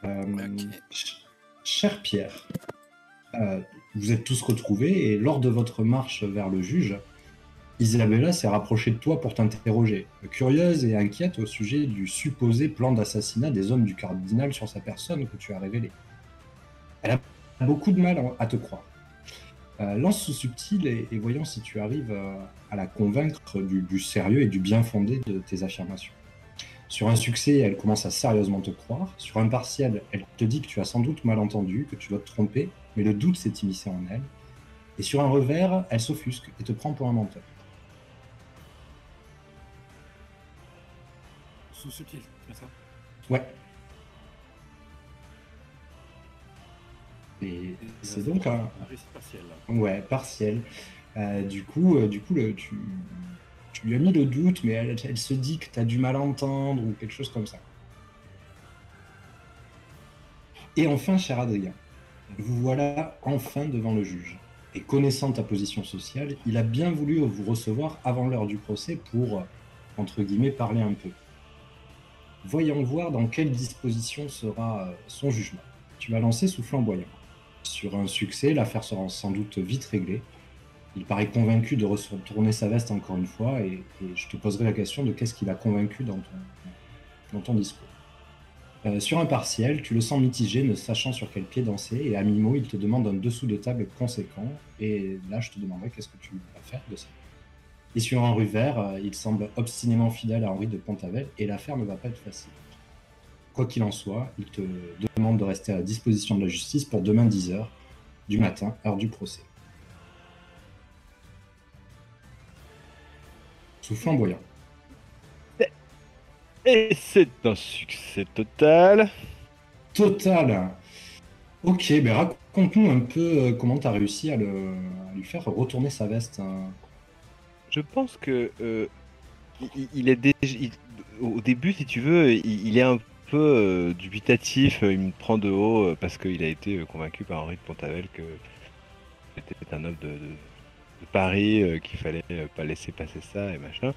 Ok. Cher Pierre, euh, vous êtes tous retrouvés et lors de votre marche vers le juge, Isabella s'est rapprochée de toi pour t'interroger, curieuse et inquiète au sujet du supposé plan d'assassinat des hommes du cardinal sur sa personne que tu as révélé. Elle a beaucoup de mal à te croire. Lance ce subtil et voyons si tu arrives à la convaincre du sérieux et du bien fondé de tes affirmations. Sur un succès, elle commence à sérieusement te croire. Sur un partiel, elle te dit que tu as sans doute mal entendu, que tu dois te tromper, mais le doute s'est immiscé en elle. Et sur un revers, elle s'offusque et te prend pour un menteur. Sous subtil, c'est ça? Ouais. Et Et là, c'est c'est donc un récit partiel, là. ouais, partiel. Du coup, tu lui as mis le doute, mais elle se dit que tu as du mal à entendre ou quelque chose comme ça. Et enfin, cher Adrien, vous voilà enfin devant le juge. Et connaissant ta position sociale, il a bien voulu vous recevoir avant l'heure du procès pour, entre guillemets, parler un peu. Voyons voir dans quelle disposition sera son jugement. Tu vas lancer sous flamboyant. Sur un succès, l'affaire sera sans doute vite réglée. Il paraît convaincu de retourner sa veste encore une fois et je te poserai la question de qu'est-ce qu'il a convaincu dans ton discours. Sur un partiel, tu le sens mitigé, ne sachant sur quel pied danser, et à mi-mot, il te demande un dessous de table conséquent, et là, je te demanderai qu'est-ce que tu vas faire de ça. Et sur un revers, il semble obstinément fidèle à Henri de Pontavel, et l'affaire ne va pas être facile. Quoi qu'il en soit, il te demande de rester à la disposition de la justice pour demain 10h du matin, heure du procès. Sous flamboyant. Et c'est un succès total. Total. Ok, ben raconte-nous un peu comment tu as réussi à lui faire retourner sa veste, hein. Je pense que il est déjà, au début, si tu veux, il est un peu dubitatif. Il me prend de haut parce qu'il a été convaincu par Henri de Pontavel que c'était un homme de Paris, qu'il fallait pas laisser passer ça et machin.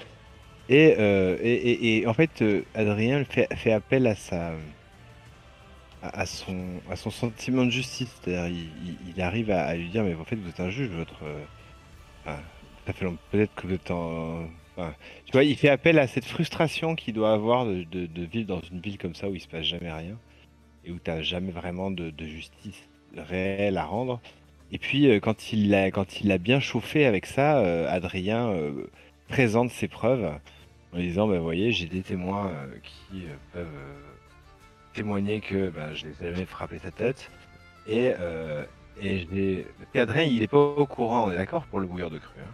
Et en fait, Adrien fait appel à son sentiment de justice. C'est-à-dire, il arrive à lui dire, mais en fait, vous êtes un juge, enfin, ça fait peut-être que vous êtes enfin, tu vois, il fait appel à cette frustration qu'il doit avoir de vivre dans une ville comme ça où il se passe jamais rien et où tu n'as jamais vraiment de justice réelle à rendre. Et puis, quand il a bien chauffé avec ça, Adrien présente ses preuves en disant, bah, vous voyez, j'ai des témoins qui peuvent témoigner que bah, je n'ai jamais frappé sa tête. Et, parce qu'Adrien, il n'est pas au courant, on est d'accord pour le bouilleur de cru, hein.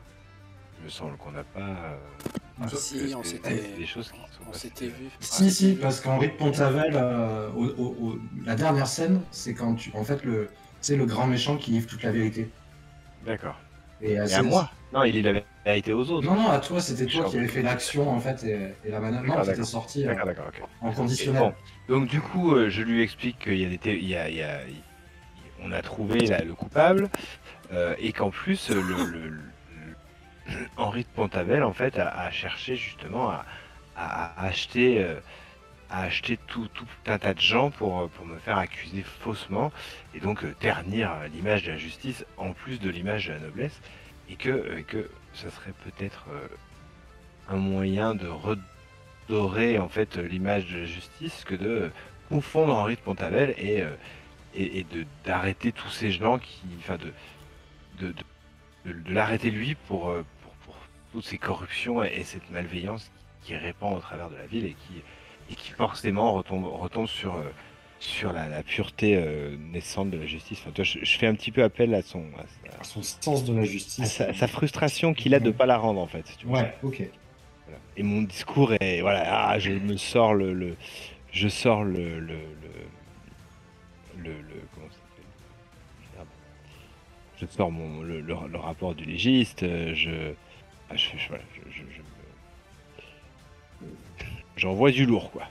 Il me semble qu'on n'a pas. Si, C'est des choses qui sont on passées. s'était vu. Si, parce qu'Henri de Pontavel, la dernière scène, c'est quand en fait, c'est le grand méchant qui livre toute la vérité. D'accord. Et Et à moi? Non, il avait été aux autres. non, non, à toi, c'était toi Méchant. qui avais fait l'action, en fait, et la manœuvre. Non, D'accord, t'étais d'accord. sorti D'accord, ok. en Et conditionnel. bon, donc du coup, je lui explique qu'il y a on a trouvé le coupable et qu'en plus, Henri de Pontavel, en fait, a cherché justement à acheter, tout un tas de gens pour me faire accuser faussement et donc ternir l'image de la justice en plus de l'image de la noblesse et que ça serait peut-être un moyen de redorer en fait l'image de la justice que de confondre Henri de Pontavel et d'arrêter tous ces gens enfin de, de l'arrêter lui pour toutes ces corruptions et cette malveillance qui répand au travers de la ville et qui forcément retombe sur la pureté naissante de la justice. Enfin, tu vois, je fais un petit peu appel À son sens de la justice. à sa frustration qu'il a de ne pas la rendre en fait. Tu vois. Ouais, ok. Voilà. Et mon discours est voilà, je me sors je sors comment ça s'appelle? Merde. Je sors le rapport du légiste, voilà, j'envoie du lourd, quoi.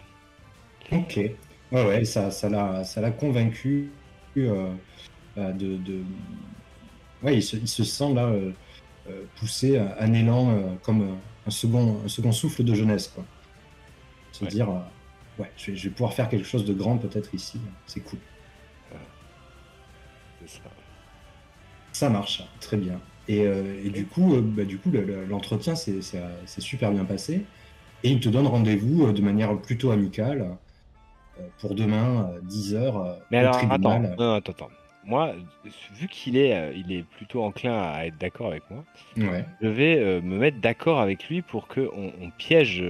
Ok. Ouais, ouais, ça l'a convaincu de. Ouais, il se sent là pousser un élan comme un second souffle de jeunesse, quoi. Se Ouais. dire, Ouais, je vais pouvoir faire quelque chose de grand peut-être ici. C'est cool. C'est ça. Ça marche, très bien. Et du coup, l'entretien c'est super bien passé. Et il te donne rendez-vous de manière plutôt amicale pour demain, 10h, Mais au alors, attends, tribunal. non, attends. Moi, vu il est plutôt enclin à être d'accord avec moi, Ouais. je vais me mettre d'accord avec lui pour que on piège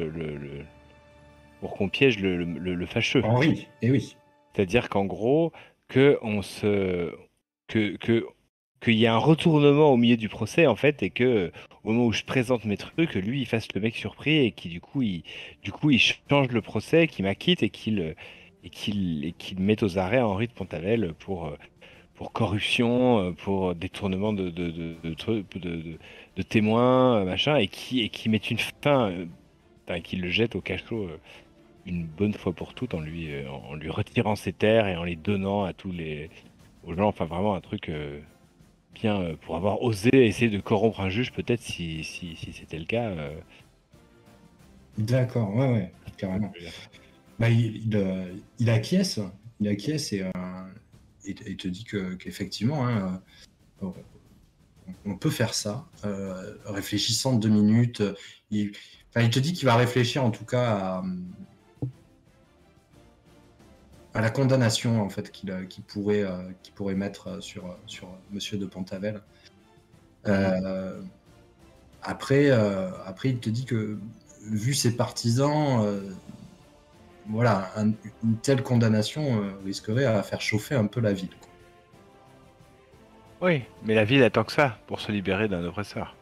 pour qu'on piège le fâcheux. Henri, eh oui. C'est-à-dire qu'en gros, que on se que qu'il y ait un retournement au milieu du procès en fait et que au moment où je présente mes trucs, lui il fasse le mec surpris et qui du coup il change le procès, qu'il m'acquitte et qu'il mette aux arrêts Henri de Pontavel pour corruption, pour détournement de témoins, machin, et qui mette une fin, enfin, qu'il le jette au cachot une bonne fois pour toutes en lui retirant ses terres et en les donnant à aux gens. Enfin, vraiment un truc bien pour avoir osé essayer de corrompre un juge, peut-être si c'était le cas. D'accord, ouais, carrément. Bah, il acquiesce, et te dit qu'effectivement, hein, on peut faire ça. Réfléchissant 2 minutes, il te dit qu'il va réfléchir en tout cas à la condamnation en fait qu'il pourrait mettre sur Monsieur de Pontavel. Après, il te dit que vu ses partisans, voilà, une telle condamnation risquerait à faire chauffer un peu la ville, quoi. Oui, mais la ville attend que ça pour se libérer d'un oppresseur.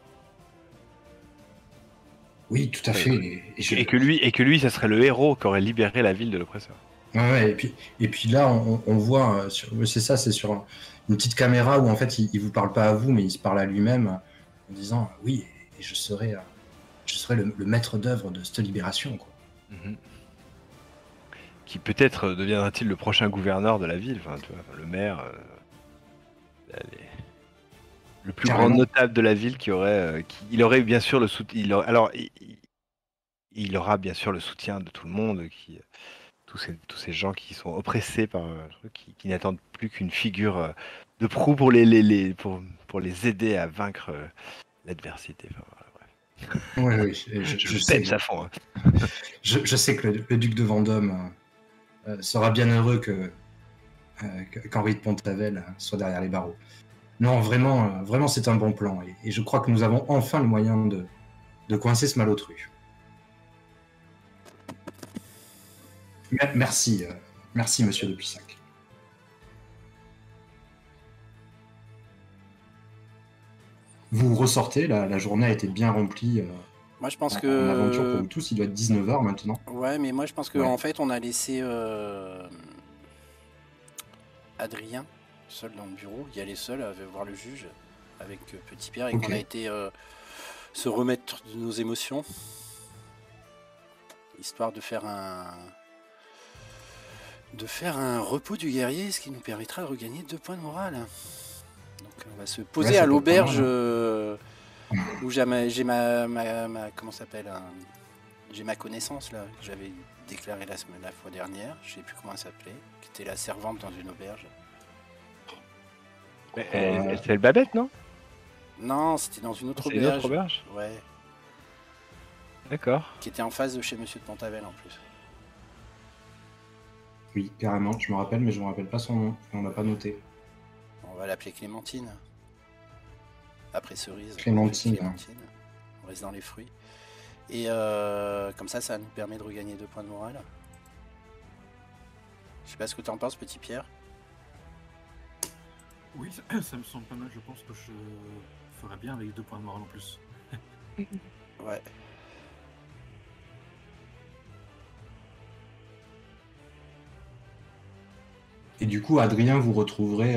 Oui, tout à fait. Et que lui, ça serait le héros qui aurait libéré la ville de l'oppresseur. Ouais, et puis là, on voit, c'est ça, c'est sur une petite caméra où en fait, il vous parle pas à vous, mais il se parle à lui-même en disant oui, et je serai le maître d'œuvre de cette libération, quoi. Mhm. Qui peut-être deviendra-t-il le prochain gouverneur de la ville, enfin, tu vois, le maire, le plus grand Carrément. notable de la ville il aurait bien sûr le soutien. Alors, il aura bien sûr le soutien de tout le monde, tous ces gens qui sont oppressés par un truc, qui n'attendent plus qu'une figure de proue pour pour les aider à vaincre l'adversité. Enfin, voilà, bref. Oui, Je peps à fond. Hein. je sais que le duc de Vendôme sera bien heureux qu'Henri de Pontavel soit derrière les barreaux. Non, vraiment, c'est un bon plan, et je crois que nous avons enfin le moyen de coincer ce malotru. Merci, Monsieur de Puissac. Vous ressortez, la journée a été bien remplie Moi, je pense en aventure pour que. vous tous. Il doit être 19h maintenant. Ouais, mais moi, je pense qu'en fait, on a laissé Adrien seul dans le bureau, y aller seul à voir le juge avec Petit Pierre, et qu'on a été se remettre de nos émotions, histoire de faire un repos du guerrier, ce qui nous permettra de regagner 2 points de morale. Donc on va se poser à l'auberge où j'ai comment s'appelle, j'ai ma connaissance là que j'avais déclaré la fois dernière, je sais plus comment elle s'appelait, qui était la servante dans une auberge. C'est le Babette, non? Non, c'était dans une autre auberge. Une autre auberge? Ouais. D'accord. Qui était en face de chez Monsieur de Pontavel en plus. Oui, carrément, je me rappelle, mais je me rappelle pas son nom. On l'a pas noté. On va l'appeler Clémentine. Après Cerise. Clémentine. On reste dans les fruits. Et comme ça nous permet de regagner 2 points de morale. Je sais pas ce que tu en penses, Petit Pierre. Oui, ça me semble pas mal. Je pense que je ferais bien avec 2 points de morale en plus. Ouais. Et du coup, Adrien, vous retrouverez...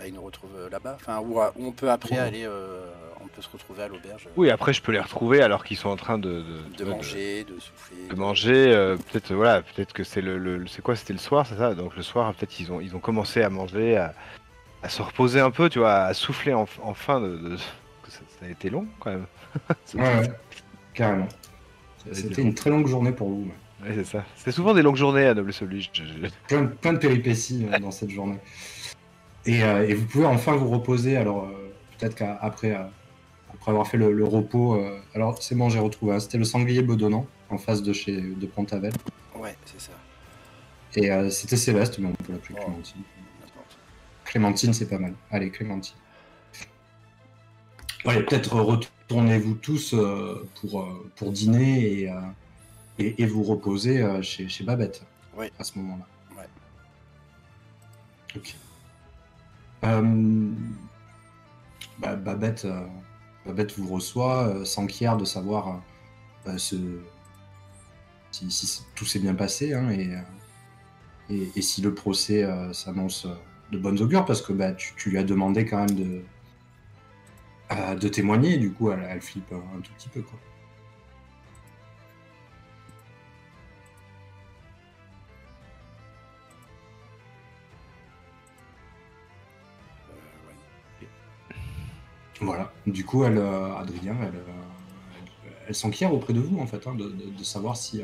il nous retrouve là-bas. Enfin, où on peut après aller... on peut se retrouver à l'auberge. Oui, après, je peux les retrouver alors qu'ils sont en train de manger, de souffler. De manger, peut-être, voilà, peut-être que c'est c'est quoi? C'était le soir, c'est ça? Donc le soir, peut-être ils ont commencé à manger, à se reposer un peu, tu vois, à souffler enfin ça a été long quand même. Ouais, carrément. C'était une très longue journée pour vous. Ouais, c'est ça. C'est souvent des longues journées à Noble Oblige. Plein de péripéties dans cette journée. Et vous pouvez enfin vous reposer. Alors, peut-être qu'après avoir fait le repos. Alors, c'est bon, j'ai retrouvé. C'était le sanglier bedonnant en face de Pont-Aven. Ouais, c'est ça. Et c'était Céleste, mais on peut l'appeler Clémentine. Clémentine, c'est pas mal. Allez, Clémentine. Allez, peut-être retournez-vous tous pour dîner et vous reposer chez Babette à ce moment-là. Ouais. Ok. Babette vous reçoit, s'enquiert de savoir si tout s'est bien passé hein, et si le procès s'annonce de bonnes augures, parce que tu lui as demandé quand même de témoigner, et du coup elle flippe un tout petit peu quoi. Voilà, du coup Adrien elle s'enquiert auprès de vous en fait, hein, de savoir si...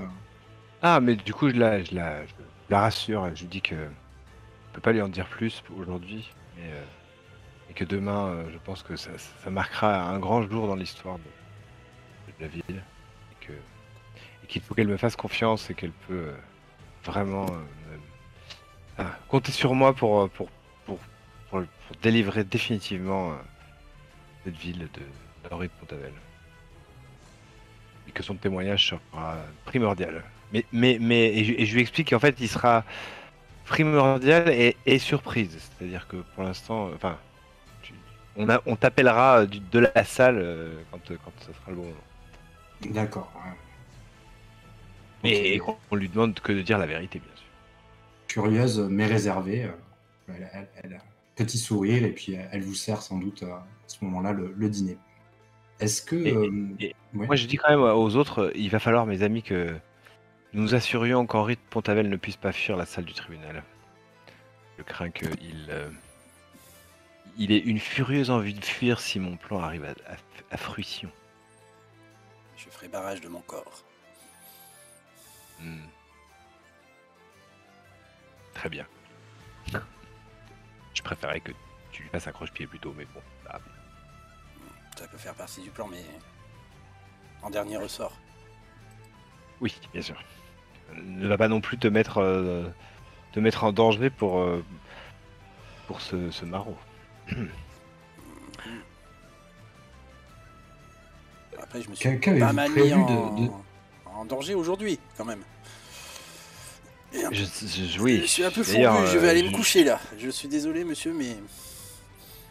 Ah, mais du coup, je la rassure. Je lui dis que je peux pas lui en dire plus aujourd'hui, et que demain, je pense que ça marquera un grand jour dans l'histoire de la ville, et qu'il faut qu'elle me fasse confiance et qu'elle peut vraiment compter sur moi pour délivrer définitivement cette ville d'Henri de Pont-Aven. Et que son témoignage sera primordial. Et je lui explique qu'en fait, il sera primordial et surprise. C'est-à-dire que pour l'instant, enfin, on t'appellera de la salle quand ça sera le bon moment. D'accord. Et qu'on lui demande que de dire la vérité, bien sûr. Curieuse mais réservée, elle petit sourire et puis elle vous sert sans doute à ce moment-là le dîner. Est-ce que... ouais. Ouais. Moi, je dis quand même aux autres, il va falloir, mes amis, que nous nous assurions qu'Henri de Pont-Aven ne puisse pas fuir la salle du tribunal. Je crains qu'il ait une furieuse envie de fuir si mon plan arrive à fruition. Je ferai barrage de mon corps. Très bien. Je préférais que tu lui fasses un croche-pied plutôt, mais bon, ça... Ça peut faire partie du plan, mais en dernier ressort. Oui, bien sûr. Ne va pas non plus te mettre en danger pour ce maraud. Après, je me suis pas mal mis en danger aujourd'hui, quand même. Oui, je suis un peu fourbu, je vais aller me coucher là. Je suis désolé, monsieur, mais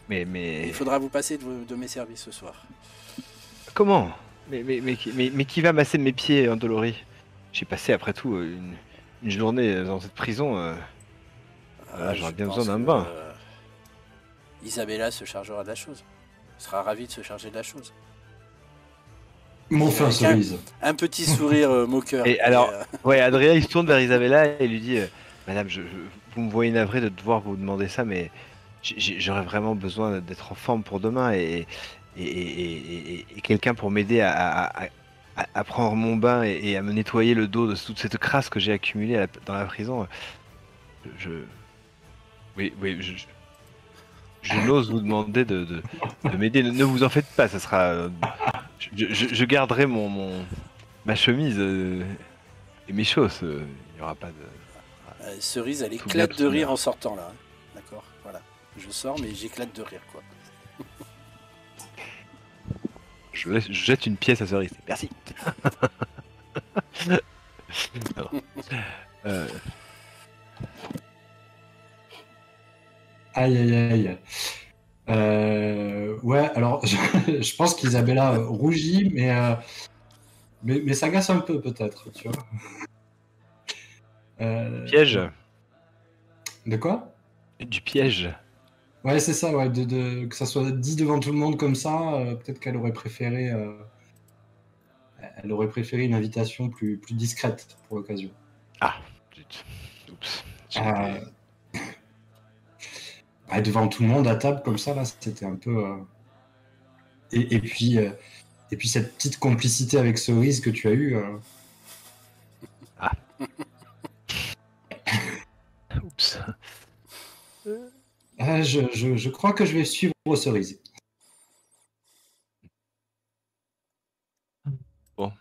il faudra vous passer de mes services ce soir. Comment ? mais qui va masser mes pieds, endoloris ? J'ai passé après tout une journée dans cette prison. J'aurais bien besoin d'un bain. Isabella se chargera de la chose. Elle sera ravie de se charger de la chose. Mon fin cerise. Un petit sourire moqueur. Et alors, ouais, Adrien il se tourne vers Isabella et lui dit Madame, vous me voyez navré de devoir vous demander ça, mais j'aurais vraiment besoin d'être en forme pour demain et quelqu'un pour m'aider à prendre mon bain et à me nettoyer le dos de toute cette crasse que j'ai accumulée dans la prison. Oui, je n'ose vous demander de m'aider. Ne vous en faites pas, ça sera. Je garderai ma chemise et mes chausses. Il n'y aura pas de. Cerise, elle éclate de rire en sortant là. D'accord, voilà. Je sors, mais j'éclate de rire, quoi. Je jette une pièce à Cerise. Merci. Alors, Aïe. Ouais, alors je pense qu'Isabella rougit, mais s'agace un peu peut-être, tu vois. Piège. De quoi ? Du piège. Ouais, c'est ça, ouais, que ça soit dit devant tout le monde comme ça, peut-être qu'elle aurait préféré, une invitation plus discrète pour l'occasion. Ah, zut. Oups. Devant tout le monde à table comme ça, là, c'était un peu. Et puis cette petite complicité avec Cerise que tu as eue. Ah, Je crois que je vais suivre Cerise. Bon.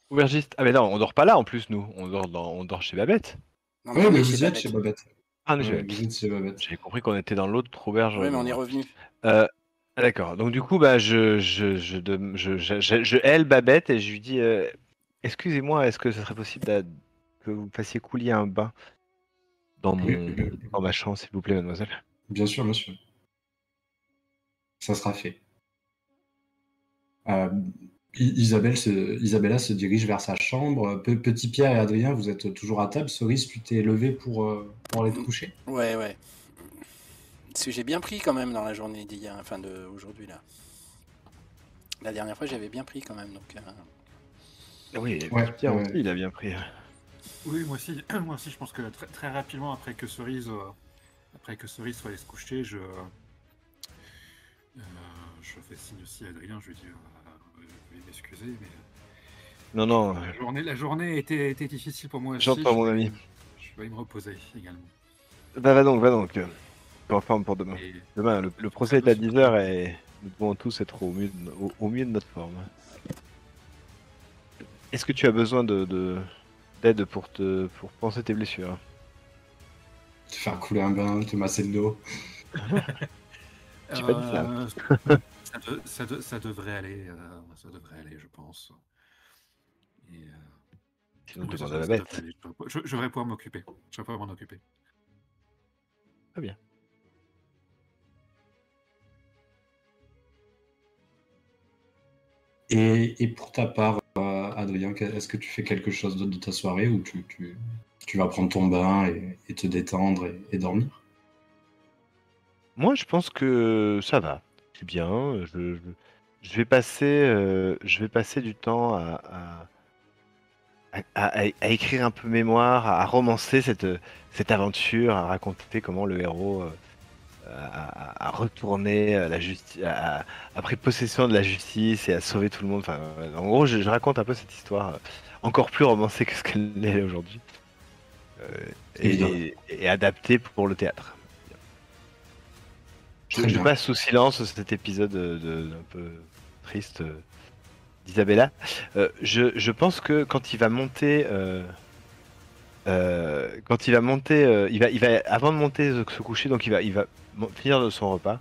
Aubergiste. Ah mais non, on dort pas là en plus, nous. On dort chez Babette. Non, Oui, on mais est vous êtes Babette. chez Babette. Ah, nous, Ouais, chez Babette. vous êtes chez Babette. J'ai compris qu'on était dans l'autre auberge. Oui, mais on est revenu. D'accord. Donc du coup, bah, je hèle Babette et je lui dis, excusez-moi, est-ce que ce serait possible que vous fassiez couler un bain dans ma chambre, s'il vous plaît, mademoiselle? Bien sûr, monsieur. Ça sera fait. Isabella se dirige vers sa chambre. Petit Pierre et Adrien, vous êtes toujours à table. Cerise, tu t'es levé pour aller te coucher? Ouais. Parce que j'ai bien pris quand même dans la journée d'hier, enfin d'aujourd'hui là. La dernière fois, j'avais bien pris quand même, donc. Oui, Ouais, Pierre ouais. aussi, il a bien pris. Oui, moi aussi, je pense que très rapidement après que Cerise soit allée se coucher, je fais signe aussi à Adrien, je lui dis veuillez m'excuser, mais Non, la journée était difficile pour moi aussi. j'entends, mon ami. Je vais me reposer également. Bah, va donc. Tu es en forme pour demain. Et Demain, le procès est à 10h et nous devons tous être au mieux de notre forme. Est-ce que tu as besoin d'aide pour penser tes blessures? Te faire couler un bain, te masser le dos. J'ai pas dit ça. Ça devrait aller, je pense. Et, Sinon, oui, demande ça à la devrait bête. aller. Je devrais pouvoir m'occuper. Je devrais pouvoir m'en occuper. Très bien. Et pour ta part, Adrien, est-ce que tu fais quelque chose d'autre de ta soirée ou tu vas prendre ton bain et te détendre et dormir? Moi, je pense que ça va. C'est bien. Je vais passer du temps à écrire un peu mémoire, à romancer cette aventure, à raconter comment le héros a retourné a pris possession de la justice et a sauvé tout le monde. Enfin, en gros, je raconte un peu cette histoire encore plus romancée que ce qu'elle est aujourd'hui Évidemment. et adaptée pour le théâtre. Très Je bien. passe sous silence cet épisode un peu triste d'Isabella. Je pense que quand il va monter, il va avant de monter se coucher, donc il va finir de son repas,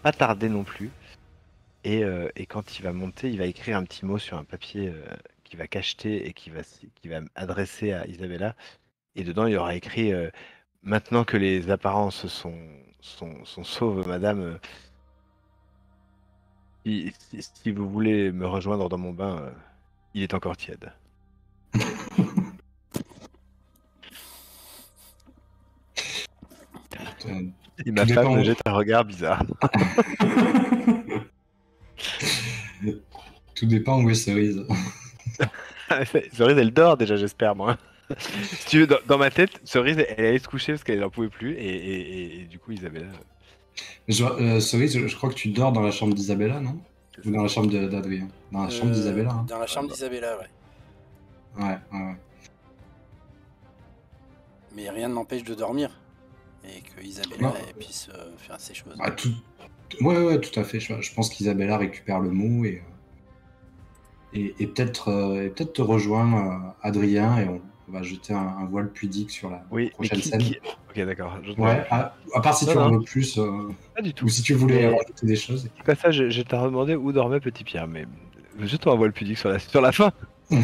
pas tarder non plus. Et quand il va monter, il va écrire un petit mot sur un papier qu'il va cacheter et qu'il va adresser à Isabella. Et dedans, il y aura écrit maintenant que les apparences sont sauves, madame. Si vous voulez me rejoindre dans mon bain, il est encore tiède. Et ma Tout femme dépend. me jette un regard bizarre. Tout dépend où est Cerise. Cerise, elle dort déjà, j'espère, moi. Si tu veux, dans ma tête, Cerise, elle allait se coucher parce qu'elle n'en pouvait plus. Et du coup, Isabella. Cerise, je crois que tu dors dans la chambre d'Isabella, non? Ou dans la chambre d'Adrien? Dans la chambre d'Isabella, hein. Dans la chambre d'Isabella, ouais. Ouais. Mais rien ne m'empêche de dormir. Et que Isabella Non. elle puisse faire ses choses. Bah, Ouais, tout à fait. Je pense qu'Isabella récupère le mot et peut-être te rejoint Adrien et on va jeter un voile pudique sur la Oui, mais prochaine scène. Ok, d'accord. Ouais, à part si tu en veux plus, Pas du tout. ou si tu voulais Mais- rajouter des choses. C'est pas ça, je t'ai demandé où dormait Petit Pierre, mais jette-toi un voile pudique sur la fin. On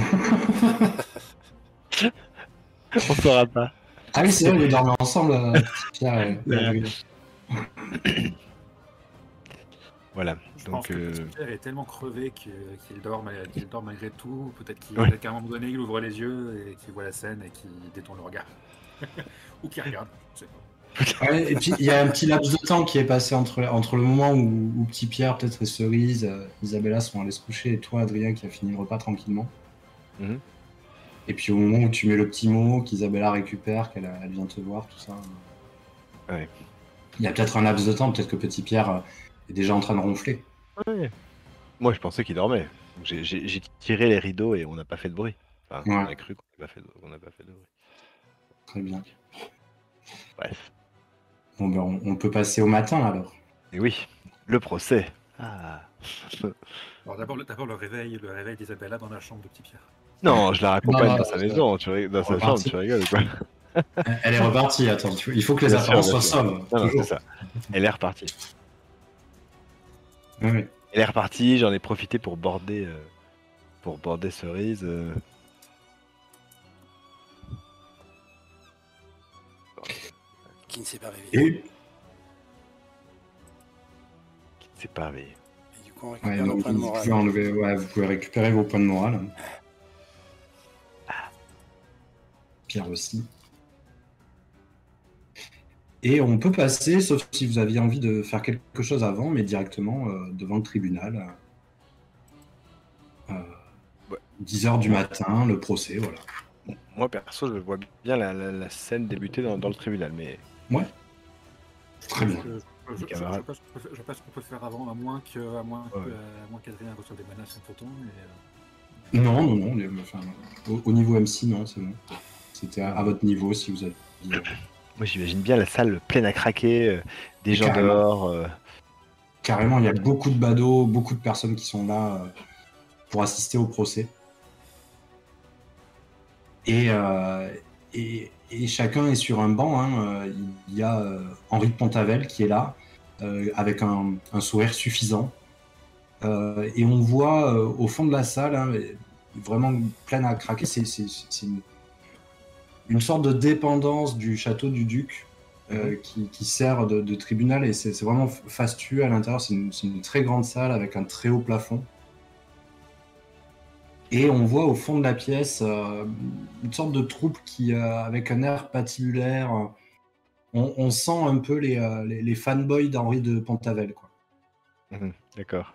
saura pas. Ah oui, c'est vrai, ils dorment ensemble, Pierre et Adrien. Voilà. Je Donc, pense que Petit Pierre est tellement crevé qu'il dort malgré tout. Peut-être Ouais. qu'à un moment donné, il ouvre les yeux et qu'il voit la scène et qu'il détourne le regard. Ou qu'il regarde, je sais pas. Ouais, et puis il y a un petit laps de temps qui est passé entre le moment où Petit Pierre, peut-être et Cerise, Isabella sont allés se coucher et toi, Adrien, qui a fini le repas tranquillement. Mhm. Et puis au moment où tu mets le petit mot, qu'Isabella récupère, elle vient te voir, tout ça. Ouais. Il y a peut-être un laps de temps, peut-être que Petit Pierre est déjà en train de ronfler. Ouais. Moi, je pensais qu'il dormait. Donc, j'ai tiré les rideaux et on n'a pas fait de bruit. Enfin, Ouais. on a cru qu'on n'a pas fait de bruit. Très bien. Bref. Bon, ben, on peut passer au matin alors. Et oui, le procès. Ah. Alors d'abord le réveil d'Isabella dans la chambre de Petit Pierre. Non, je la raccompagne Non, dans sa maison, dans sa chambre, reparti. tu rigoles quoi. Elle est repartie, attends, il faut que les Bien sûr, apparences bien soient sûr. sobres. Non, non, c'est toujours. ça. Elle est repartie. Oui. Elle est repartie, j'en ai profité pour border Cerise. Qui ne s'est pas réveillé. Et, C'est pas réveillé. Et du coup, on ouais, récupère nos donc, points de vous morale. pouvez enlever, vous pouvez récupérer vos points de morale. Pierre aussi. Et on peut passer, sauf si vous aviez envie de faire quelque chose avant, mais directement devant le tribunal. Ouais. 10h du matin, le procès, voilà. Moi, perso, je vois bien la scène débuter dans le tribunal, mais Ouais. Très bien. Je camarades. pense qu'on peut faire avant, à moins qu'Adrien reçoive des menaces entre-temps. Non, enfin, au niveau MC, non, c'est bon. C'était à votre niveau, si vous avez... moi j'imagine bien la salle pleine à craquer, des gens Carrément. dehors. Carrément, il y a beaucoup de badauds, beaucoup de personnes qui sont là pour assister au procès. Et chacun est sur un banc. Hein. Il y a Henri de Pontavel qui est là, avec un sourire suffisant. Et on voit au fond de la salle, hein, vraiment pleine à craquer, c'est une sorte de dépendance du château du Duc qui sert de tribunal, et c'est vraiment fastueux à l'intérieur. C'est une très grande salle avec un très haut plafond. Et on voit au fond de la pièce une sorte de troupe qui, avec un air patibulaire, on sent un peu les fanboys d'Henri de Pontavel, quoi. D'accord.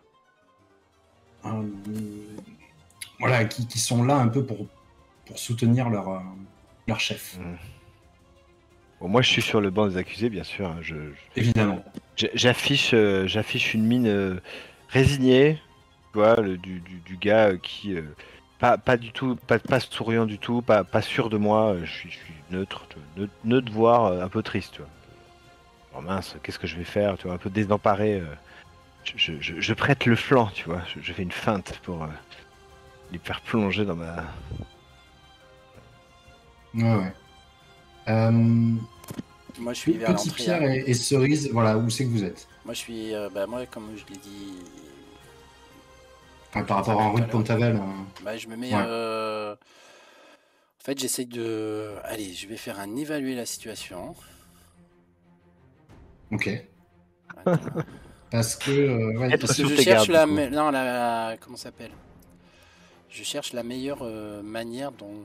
Voilà, qui sont là un peu pour soutenir leur chef. Bon, moi je suis sur le banc des accusés, bien sûr. Hein, Évidemment. J'affiche une mine résignée, tu vois, du gars qui pas du tout, pas souriant du tout, pas sûr de moi. Je suis neutre, neutre, voire un peu triste, tu vois. Oh mince, qu'est-ce que je vais faire, tu vois, un peu désemparé. Je prête le flanc, tu vois. Je fais une feinte pour les faire plonger dans ma. Ouais. Moi, je suis vers Petit l'entrée. Pierre Hein. et Cerise, voilà, où c'est que vous êtes? Moi, je suis, moi, comme je l'ai dit. Par rapport à Henri de Pontavel. Bah, je me mets. Ouais. En fait, j'essaye de. Allez, je vais faire un évaluer la situation. Ok. Attends. Parce que, ouais, Être Parce que sur je tes cherche gardes, la, du coup. non, comment ça s'appelle? Je cherche la meilleure manière dont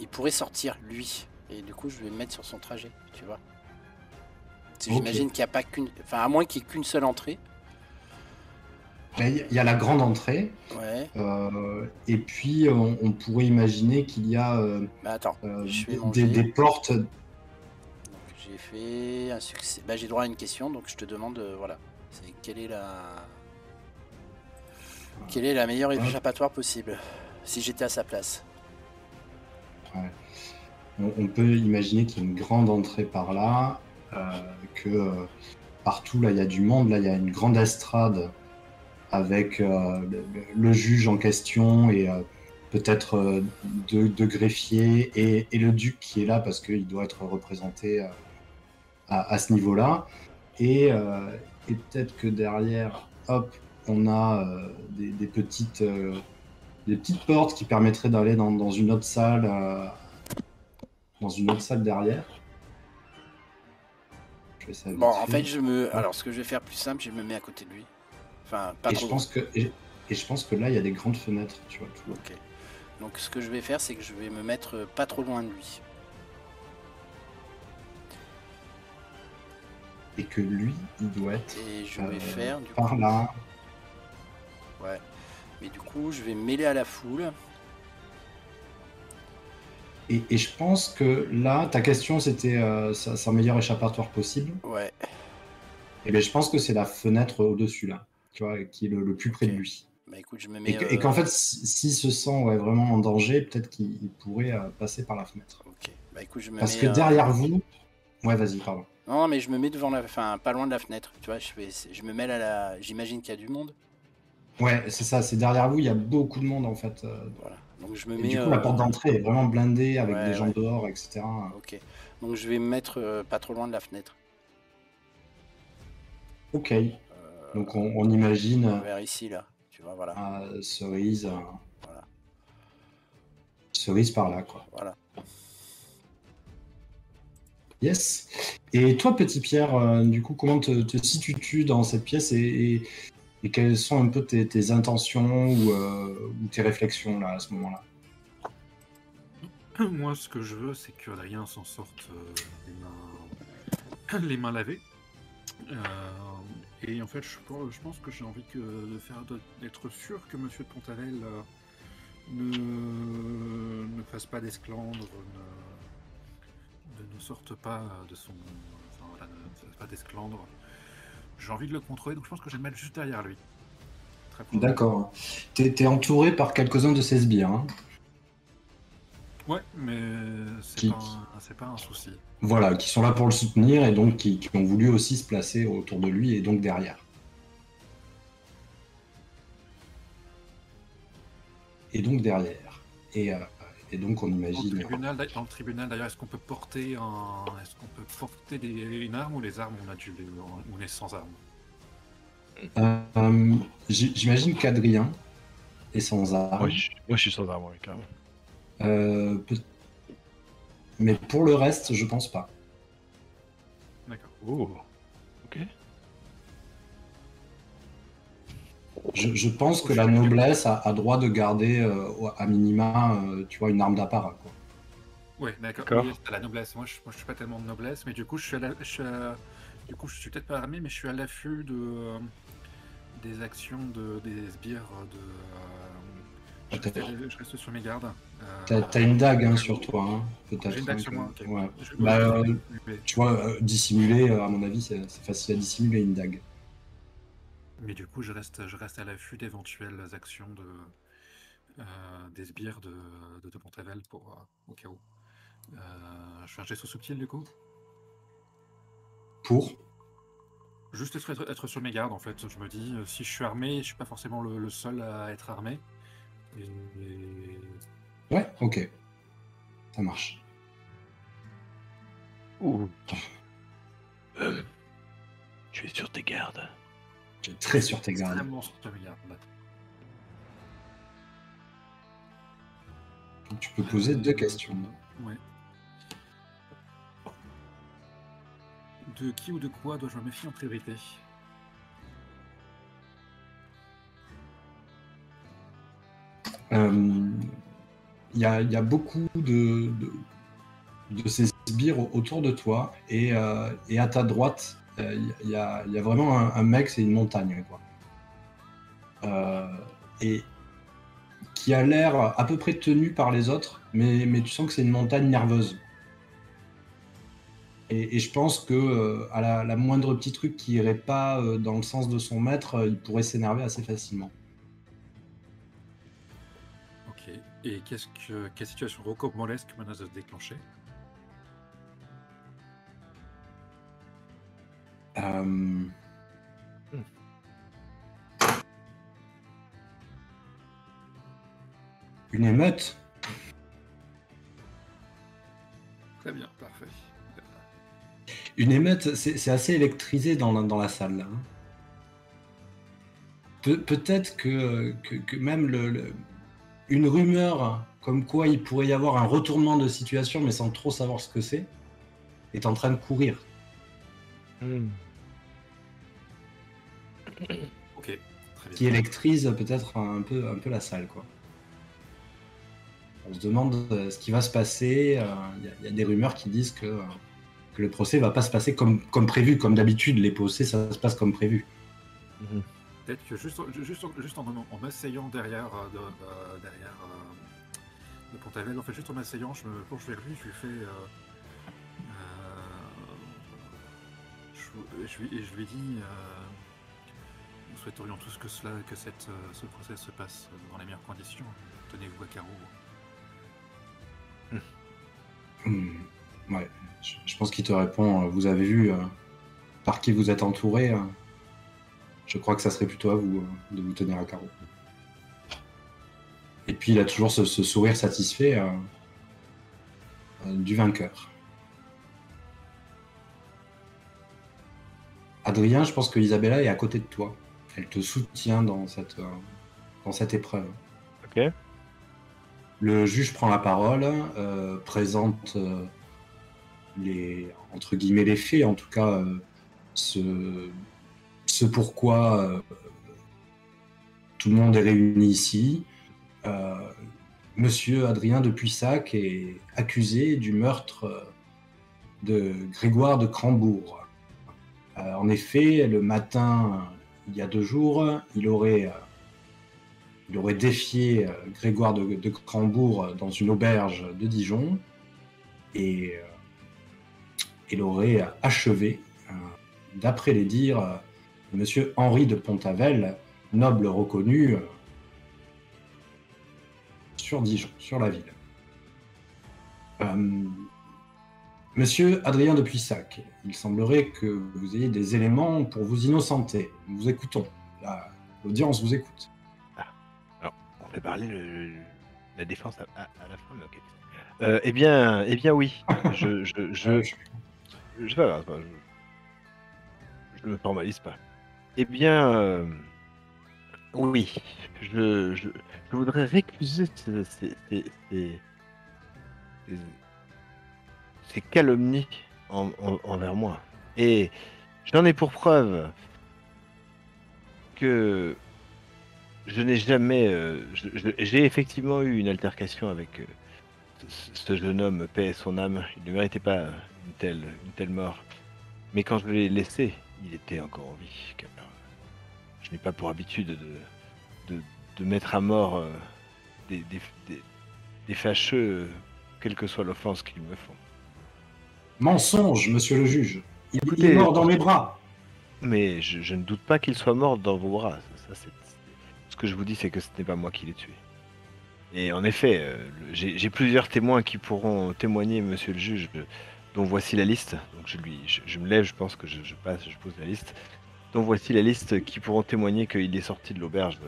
il pourrait sortir lui, et du coup je vais me mettre sur son trajet, tu vois. Si Ok. j'imagine qu'il n'y a pas qu'une, enfin à moins qu'il n'y ait qu'une seule entrée. Il y a la grande entrée. Ouais. Et puis on pourrait imaginer qu'il y a Bah attends, je fais manger. des portes. Donc j'ai fait un succès. Bah j'ai droit à une question, donc je te demande, voilà, c'est quelle est la meilleure échappatoire possible, si j'étais à sa place. Ouais. On peut imaginer qu'il y a une grande entrée par là, que partout là il y a du monde, là il y a une grande estrade avec le juge en question et peut-être deux greffiers et le duc qui est là parce qu'il doit être représenté à ce niveau-là. Et peut-être que derrière, hop, on a des petites portes qui permettraient d'aller dans une autre salle, derrière. Je fais ça vite Bon, en fait, fait. alors ce que je vais faire plus simple, je me mets à côté de lui. Enfin, pas Et trop. je pense que là, il y a des grandes fenêtres, tu vois. Tout. Ok. Donc, ce que je vais faire, c'est que je vais me mettre pas trop loin de lui. Et que lui, il doit être Et je vais faire du par coup. là. Ouais. Mais du coup, je vais me mêler à la foule. Et je pense que là, ta question, c'était sa meilleure échappatoire possible. Ouais. Et bien, je pense que c'est la fenêtre au-dessus, là, tu vois, qui est le plus près de lui. Bah écoute, je me mets. Et qu'en fait, s'il se sent vraiment en danger, peut-être qu'il pourrait passer par la fenêtre. Ok. Bah écoute, je me Parce mets. que derrière vous. Ouais, vas-y, pardon. Non, mais je me mets devant enfin, pas loin de la fenêtre. Tu vois, je me mêle à la. J'imagine qu'il y a du monde. Ouais, c'est ça, c'est derrière vous, il y a beaucoup de monde en fait. Voilà. Donc je me Et mets. du coup, la porte d'entrée est vraiment blindée avec des Ouais, gens ouais. dehors, etc. Ok. Donc je vais me mettre pas trop loin de la fenêtre. Ok. Donc on imagine Vers ici, là. Tu vois, voilà. Cerise, Voilà. Cerise par là, quoi. Voilà. Yes. Et toi, petit Pierre, du coup, comment te situes-tu dans cette pièce et quelles sont un peu tes intentions ou tes réflexions là à ce moment-là? Moi, ce que je veux, c'est que Adrien s'en sorte les mains lavées. Et en fait, je pense que j'ai envie d'être sûr que Monsieur de Pontavel ne fasse pas d'esclandre, ne sorte pas de son... Enfin, voilà, ne fasse pas d'esclandre. J'ai envie de le contrôler, donc je pense que je vais me mettre juste derrière lui. Très proche. D'accord. T'es entouré par quelques-uns de ces sbires, hein, Ouais, mais c'est Qui- pas un souci. voilà, qui sont là pour le soutenir et donc qui ont voulu aussi se placer autour de lui et donc derrière. Et donc derrière. Et donc on Dans imagine. dans le tribunal, d'ailleurs, est-ce qu'on peut porter une arme ou les armes on est sans armes? J'imagine qu'Adrien est sans arme. Moi, je suis sans arme, ouais, carrément. Peut- Mais pour le reste, je pense pas. D'accord. Oh, ok. Je pense que la noblesse a droit de garder à minima, tu vois, une arme d'apparat, quoi. Ouais, d'accord. D'accord. Oui, c'est la noblesse. Moi, je suis pas tellement de noblesse, mais du coup, du coup, je suis peut-être pas armé, mais je suis à l'affût des actions des sbires je reste sur mes gardes. T'as une dague hein, sur toi, hein, peut-être. J'ai une dague hein, sur moi, ok. ouais. Je Bah, dissimuler. tu vois, dissimuler, à mon avis, c'est facile à dissimuler une dague. Mais du coup, je reste à l'affût d'éventuelles actions des sbires de Pontavel au cas où. Je fais un geste subtil du coup. Pour Juste être sur mes gardes en fait. Je me dis, si je suis armé, je suis pas forcément le seul à être armé. Ouais, ok. Ça marche. Ouh. Tu es sur tes gardes. Tu es très sur tes gardes. Extrêmement sur mes gardes. Tu peux poser 2 questions. Ouais. De qui ou de quoi dois-je me méfier en priorité? Il y a beaucoup de ces sbires autour de toi et à ta droite, il y a vraiment un mec, c'est une montagne, quoi. Et qui a l'air à peu près tenu par les autres, mais tu sens que c'est une montagne nerveuse. Et je pense que à la moindre petit truc qui irait pas dans le sens de son maître, il pourrait s'énerver assez facilement. Ok. Et quelle situation rocambolesque menace de se déclencher? Une émeute. Très bien, parfait. Une émeute, c'est assez électrisé dans la salle. Là, hein. Peut-être que même une rumeur comme quoi il pourrait y avoir un retournement de situation, mais sans trop savoir ce que c'est, est en train de courir. Ok, très bien. Qui électrise peut-être un peu la salle, quoi. On se demande ce qui va se passer. Il y a des rumeurs qui disent que le procès va pas se passer comme prévu. Comme d'habitude, les procès, ça se passe comme prévu. Peut-être que juste en m'asseyant derrière le Pontavel, en fait, juste en m'asseyant, je me penche vers lui, je lui fais. Je lui dis. Nous souhaiterions tous que ce procès se passe dans les meilleures conditions. Tenez-vous à carreau. Ouais, Je pense qu'il te répond, vous avez vu par qui vous êtes entouré. Je crois que ça serait plutôt à vous de vous tenir à carreau. Et puis il a toujours ce sourire satisfait du vainqueur. Adrien, je pense que Isabella est à côté de toi. Elle te soutient dans cette épreuve. Ok. Le juge prend la parole, présente entre guillemets les faits, en tout cas ce pourquoi tout le monde est réuni ici. Monsieur Adrien de Puissac est accusé du meurtre de Grégoire de Crambourg. En effet, le matin, il y a 2 jours, il aurait défié Grégoire de Crambourg dans une auberge de Dijon et il aurait achevé, d'après les dires, monsieur Henri de Pontavel, noble reconnu sur Dijon, sur la ville. Monsieur Adrien de Puissac, il semblerait que vous ayez des éléments pour vous innocenter. Nous vous écoutons. L'audience vous écoute. Alors, on fait parler la défense à la fin, mais ok. Eh bien oui. Je sais pas, je me formalise pas. Eh bien, oui. Je voudrais récuser ces calomnies envers moi. Et j'en ai pour preuve que je n'ai jamais... j'ai effectivement eu une altercation avec ce jeune homme, paix et son âme. Il ne méritait pas une telle mort. Mais quand je l'ai laissé, il était encore en vie. Car je n'ai pas pour habitude de mettre à mort des fâcheux, quelle que soit l'offense qu'ils me font. Mensonge, monsieur le juge. Il Écoutez, est mort dans mes bras. Mais je ne doute pas qu'il soit mort dans vos bras. Ce que je vous dis, c'est que ce n'est pas moi qui l'ai tué. Et en effet, j'ai plusieurs témoins qui pourront témoigner, monsieur le juge, dont voici la liste. Donc je me lève, je pense que je pose la liste. Donc voici la liste qui pourront témoigner qu'il est sorti de l'auberge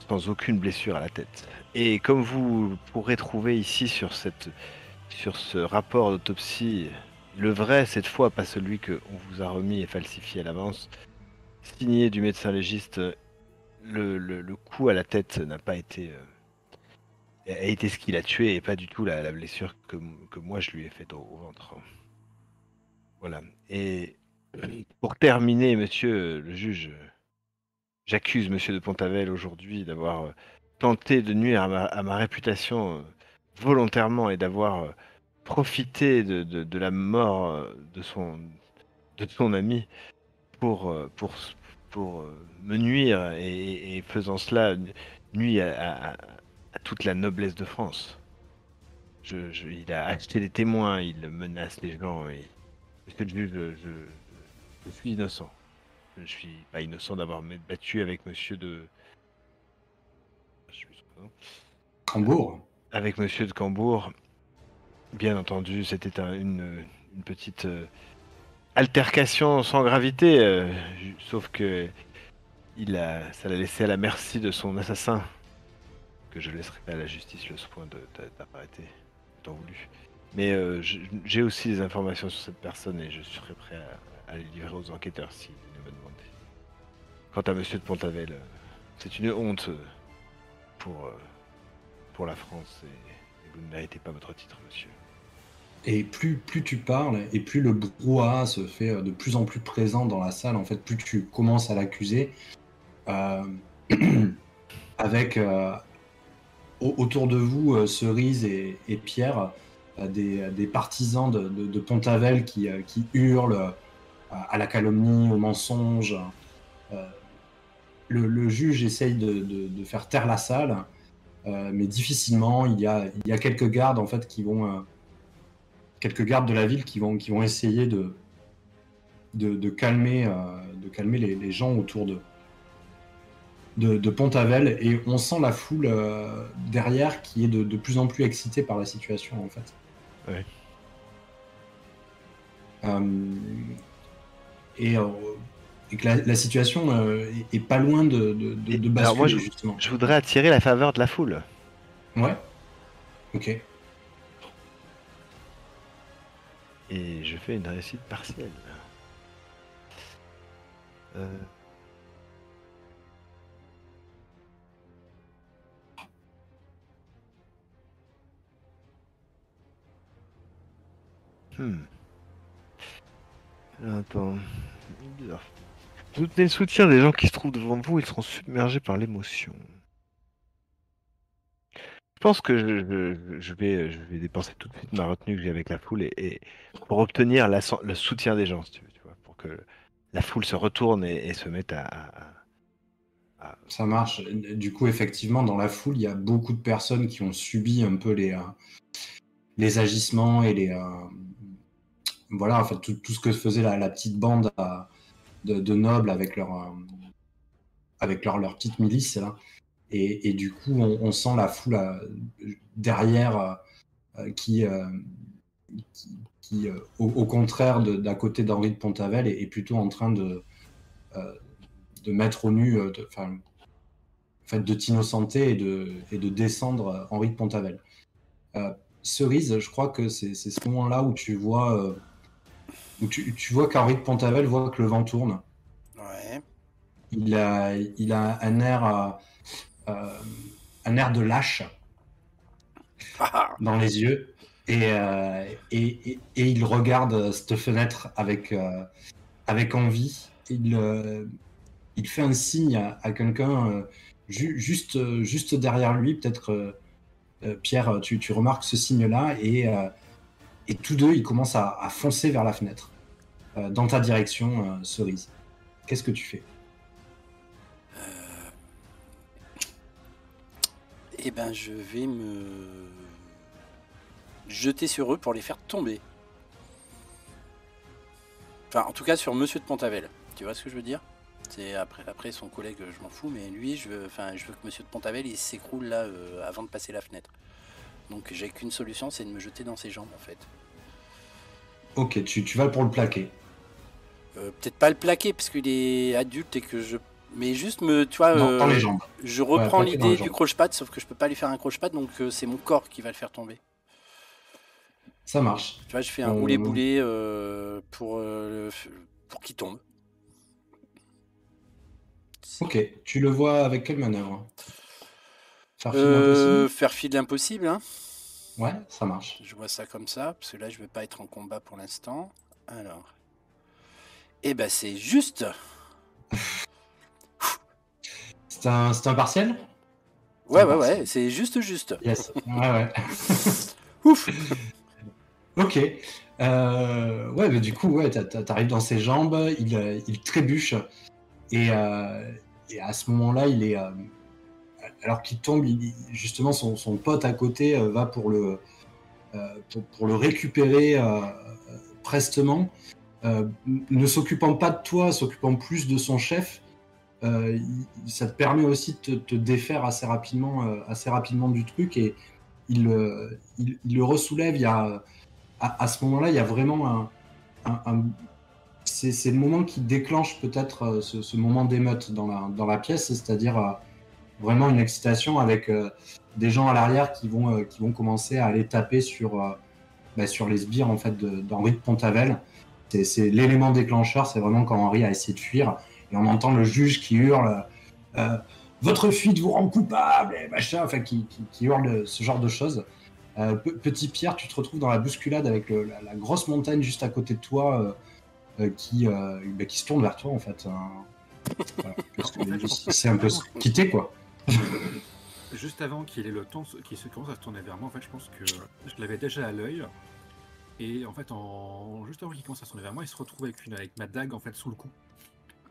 sans aucune blessure à la tête. Et comme vous pourrez trouver ici sur ce rapport d'autopsie, le vrai cette fois, pas celui qu'on vous a remis et falsifié à l'avance, signé du médecin légiste, le coup à la tête n'a pas été... a été ce qui l'a tué et pas du tout la blessure que moi je lui ai faite au ventre. Voilà. Et pour terminer, monsieur le juge, j'accuse monsieur de Pontavel aujourd'hui d'avoir tenté de nuire à ma réputation volontairement et d'avoir profité de la mort de son ami pour me nuire et faisant cela nuit à toute la noblesse de France. Il a acheté des témoins, il menace les gens et monsieur le juge, je suis innocent. Je suis pas innocent d'avoir battu avec monsieur de... Cambourg. Avec monsieur de Cambourg. Bien entendu, c'était une petite altercation sans gravité, sauf que ça l'a laissé à la merci de son assassin, que je laisserai à la justice le soin d'arrêter, tant voulu. Mais j'ai aussi des informations sur cette personne et je serai prêt à les livrer aux enquêteurs s'ils me demandent. Quant à monsieur de Pontavel, c'est une honte pour la France et vous ne méritez pas votre titre, monsieur. Et plus tu parles, et plus le brouhaha se fait de plus en plus présent dans la salle, en fait, plus tu commences à l'accuser, avec autour de vous, Cerise et Pierre, des partisans de Pontavel qui hurlent à la calomnie, au mensonge. Le juge essaye de faire taire la salle, mais difficilement. Il y a quelques gardes en fait qui vont... quelques gardes de la ville qui vont essayer de calmer les gens autour de Pontavel, et on sent la foule derrière qui est de plus en plus excitée par la situation en fait. Ouais. Euh, et, euh, et que la situation est pas loin de Alors moi, basculer, justement. je voudrais attirer la faveur de la foule. Ouais, ok. Et je fais une réussite partielle. Euh, hmm. Attends. Bizarre. Soutenez le soutien des gens qui se trouvent devant vous, ils seront submergés par l'émotion. Je pense que je vais dépenser tout de suite ma retenue que j'ai avec la foule et pour obtenir le soutien des gens, si tu vois, pour que la foule se retourne et se mette à- Ça marche. Du coup, effectivement, dans la foule, il y a beaucoup de personnes qui ont subi un peu les agissements et voilà, en fait, tout ce que faisait la petite bande de nobles avec leur petite milice, là. Et du coup, on sent la foule derrière qui au contraire d'à côté d'Henri de Pontavel, est plutôt en train de mettre au nu, en fait, de t'innocenter et de descendre Henri de Pontavel. Cerise, je crois que c'est ce moment-là où tu vois, tu vois qu'Henri de Pontavel voit que le vent tourne. Ouais. Il a euh, un air de lâche dans les yeux et il regarde cette fenêtre avec envie. Il fait un signe à quelqu'un juste derrière lui, peut-être. Pierre, tu remarques ce signe-là et tous deux, ils commencent à foncer vers la fenêtre, dans ta direction, Cerise. Qu'est-ce que tu fais? Eh ben, je vais me jeter sur eux pour les faire tomber. Enfin, en tout cas, sur Monsieur de Pontavel. Tu vois ce que je veux dire? C'est après son collègue, je m'en fous, mais lui, je veux que Monsieur de Pontavel il s'écroule là avant de passer la fenêtre. Donc j'ai qu'une solution, c'est de me jeter dans ses jambes en fait. Ok, tu vas pour le plaquer. Peut-être pas le plaquer parce qu'il est adulte et que je. Mais juste tu vois, Dans les jambes. je Ouais, reprends plaquer dans les l'idée du jambes. croche-patte, sauf que je peux pas lui faire un croche-patte, donc c'est mon corps qui va le faire tomber. Ça marche. Tu vois, je fais un roulé-boulé pour qu'il tombe. Ok, tu le vois avec quelle manœuvre? Faire fi de l'impossible? Faire fi de l'impossible, hein. Ouais, ça marche. Je vois ça comme ça, parce que là je vais pas être en combat pour l'instant. Alors. Eh ben c'est juste. C'est un partiel? Ouais, c'est juste. Yes. Ouais. Ouf. Ok. Ouais, mais du coup, ouais, t'arrives dans ses jambes, il trébuche et à ce moment-là, alors qu'il tombe, justement, son pote à côté va pour le récupérer prestement, ne s'occupant pas de toi, s'occupant plus de son chef. Ça te permet aussi de te défaire assez rapidement du truc et il le ressoulève. Il y a, à ce moment-là, il y a vraiment c'est le moment qui déclenche peut-être ce moment d'émeute dans la pièce, c'est-à-dire vraiment une excitation avec des gens à l'arrière qui vont commencer à aller taper sur les sbires en fait d'Henri de Pontavel. C'est l'élément déclencheur, c'est vraiment quand Henri a essayé de fuir et on entend le juge qui hurle votre fuite vous rend coupable et machin, enfin qui hurle ce genre de choses. Petit Pierre, tu te retrouves dans la bousculade avec la grosse montagne juste à côté de toi qui se tourne vers toi en fait. Voilà, c'est un peu quitté quoi. Juste avant qu'il ait le temps, qu'il se commence à se tourner vers moi, en fait, je pense que je l'avais déjà à l'œil. Et en fait, juste avant qu'il commence à se tourner vers moi, il se retrouve avec ma dague en fait sous le cou.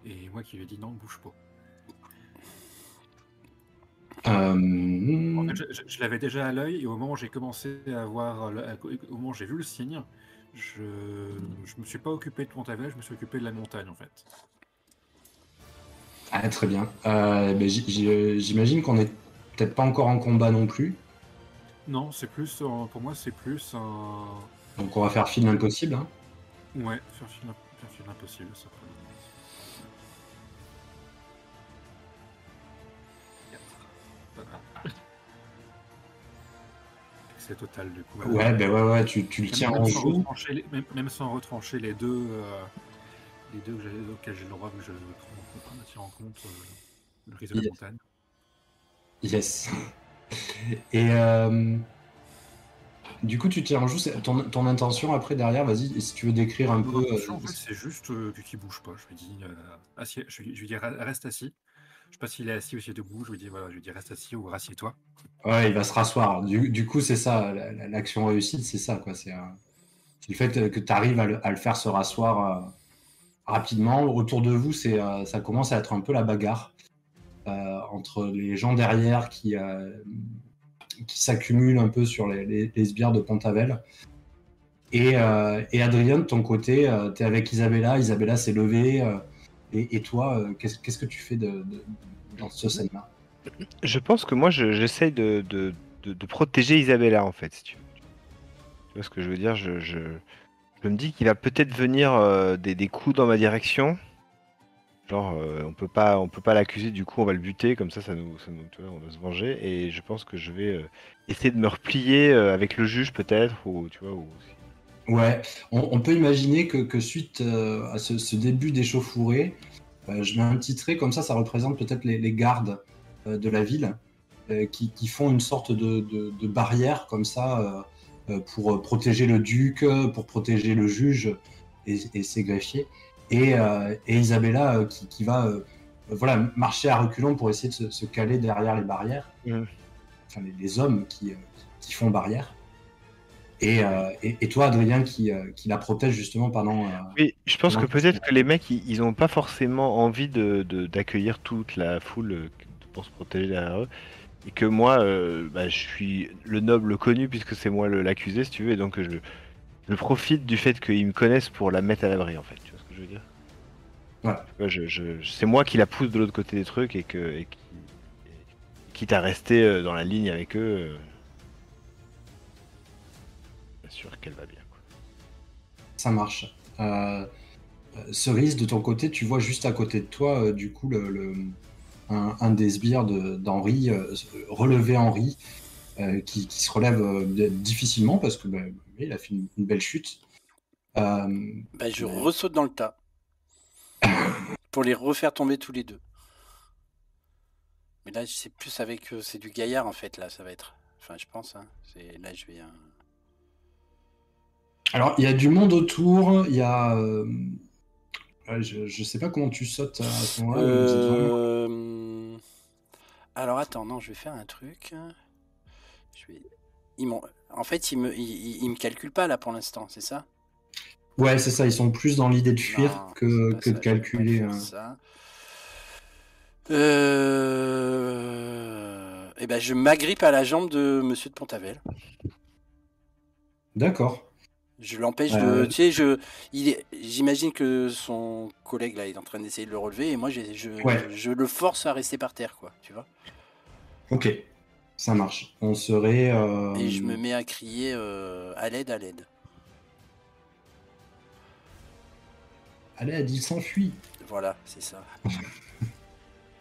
Et moi qui lui ai dit non, bouge pas. En fait, je l'avais déjà à l'œil et au moment où j'ai commencé à voir, au moment où j'ai vu le signe, je me suis pas occupé de Pontavel, je me suis occupé de la montagne en fait. Ah, très bien. J'imagine qu'on est peut-être pas encore en combat non plus. Non, c'est plus, pour moi, c'est plus un. Donc on va faire fi de l'impossible. Hein. Ouais, faire fil impossible, ça peut. 4. Pas mal. C'est total du coup. Ouais, ben ouais, tu le tiens en joue. Même sans retrancher les deux auxquels j'ai le droit, vu que je prends en compte le risque de la montagne. Yes. Et du coup, tu tiens en joue. Ton intention après derrière, vas-y, si tu veux décrire un peu. En fait, c'est juste qu'il bouge pas. Je lui dis assis, je lui dis reste assis. Je sais pas s'il est assis ou s'il est debout. Je lui dis reste assis ou rassieds-toi. Ouais, il va se rasseoir. Du coup, c'est ça, l'action réussite, c'est ça, quoi. C'est le fait que tu arrives à le faire se rasseoir rapidement. Autour de vous, ça commence à être un peu la bagarre entre les gens derrière qui s'accumulent un peu sur les sbires de Pont-Avel. Et Adrien, de ton côté, tu es avec Isabella. Isabella s'est levée. Et toi, qu'est-ce que tu fais dans ce scène-là? Je pense que moi, j'essaye de protéger Isabella, en fait, si tu veux. Tu vois ce que je veux dire? Je me dis qu'il va peut-être venir des coups dans ma direction. Genre, on peut pas l'accuser, du coup, on va le buter, comme ça tu vois, on va se venger. Et je pense que je vais essayer de me replier avec le juge, peut-être, ou tu vois, ou... Ouais, on peut imaginer que suite à ce début d'échauffourée, je mets un petit trait comme ça représente peut-être les gardes de la ville qui font une sorte de barrière comme ça pour protéger le duc, pour protéger le juge et ses greffiers. Et Isabella qui va voilà, marcher à reculons pour essayer de se caler derrière les barrières, enfin les hommes qui font barrière. Et toi, Adrien, qui la protège justement pendant. Oui, je pense que peut-être que les mecs, ils ont pas forcément envie d'accueillir toute la foule pour se protéger derrière eux. Et que moi, je suis le noble connu puisque c'est moi l'accusé, si tu veux, et donc je profite du fait qu'ils me connaissent pour la mettre à l'abri, en fait. Tu vois ce que je veux dire? Ouais. C'est moi qui la pousse de l'autre côté des trucs et quitte à rester dans la ligne avec eux, bien sûr qu'elle va bien, quoi. Ça marche. Cerise, de ton côté, tu vois juste à côté de toi, du coup, un des sbires d'Henri, relever Henri, qui se relève difficilement parce que il a fait une belle chute. Je ressaute dans le tas pour les refaire tomber tous les deux. Mais là, c'est plus avec c'est du gaillard en fait. Là, ça va être. Enfin, je pense. Hein, là, je vais. Alors, il y a du monde autour. Il y a. Je sais pas comment tu sautes à ce moment-là. Alors attends, non, je vais faire un truc. En fait, ils me calculent pas là pour l'instant, c'est ça? Ouais, c'est ça. Ils sont plus dans l'idée de fuir que de calculer. Ça. Je m'agrippe à la jambe de Monsieur de Pont-Avel. D'accord. Je l'empêche de. Tu sais, j'imagine que son collègue là est en train d'essayer de le relever et moi je le force à rester par terre, quoi. Tu vois? Ok, ça marche. On serait. Et je me mets à crier à l'aide, à l'aide. À l'aide, il s'enfuit. Voilà, c'est ça.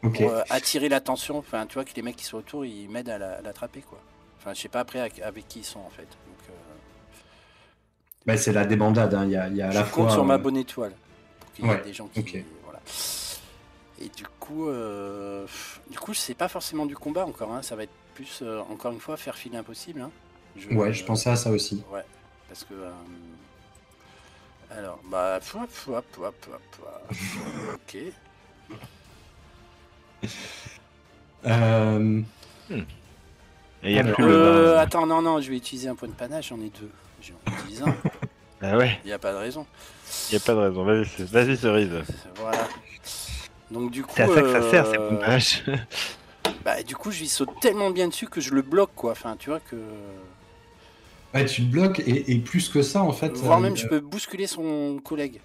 Okay. Pour attirer l'attention, enfin, tu vois que les mecs qui sont autour, ils m'aident à l'attraper, quoi. Enfin, je sais pas après avec qui ils sont en fait. Donc, c'est la débandade, hein. Il y a à la fois. Je compte sur ma bonne étoile pour qu'il y ait des gens qui. Okay. Voilà. Et du coup, je sais pas forcément du combat encore. Hein. Ça va être plus, encore une fois, faire filer impossible. Hein. Je pensais à ça aussi. Ouais, parce que. Alors, ok. Et y a plus le attends, non, je vais utiliser un point de panache, j'en ai deux. J'en utilise un. Ah ouais. Il n'y a pas de raison. Il n'y a pas de raison. Vas-y, Cerise. Voilà. Donc du coup. C'est à ça que ça sert, ces points de panache. Du coup, je lui saute tellement bien dessus que je le bloque, quoi. Enfin, tu vois que. Ouais, tu le bloques et plus que ça, en fait. Voire même, je peux bousculer son collègue.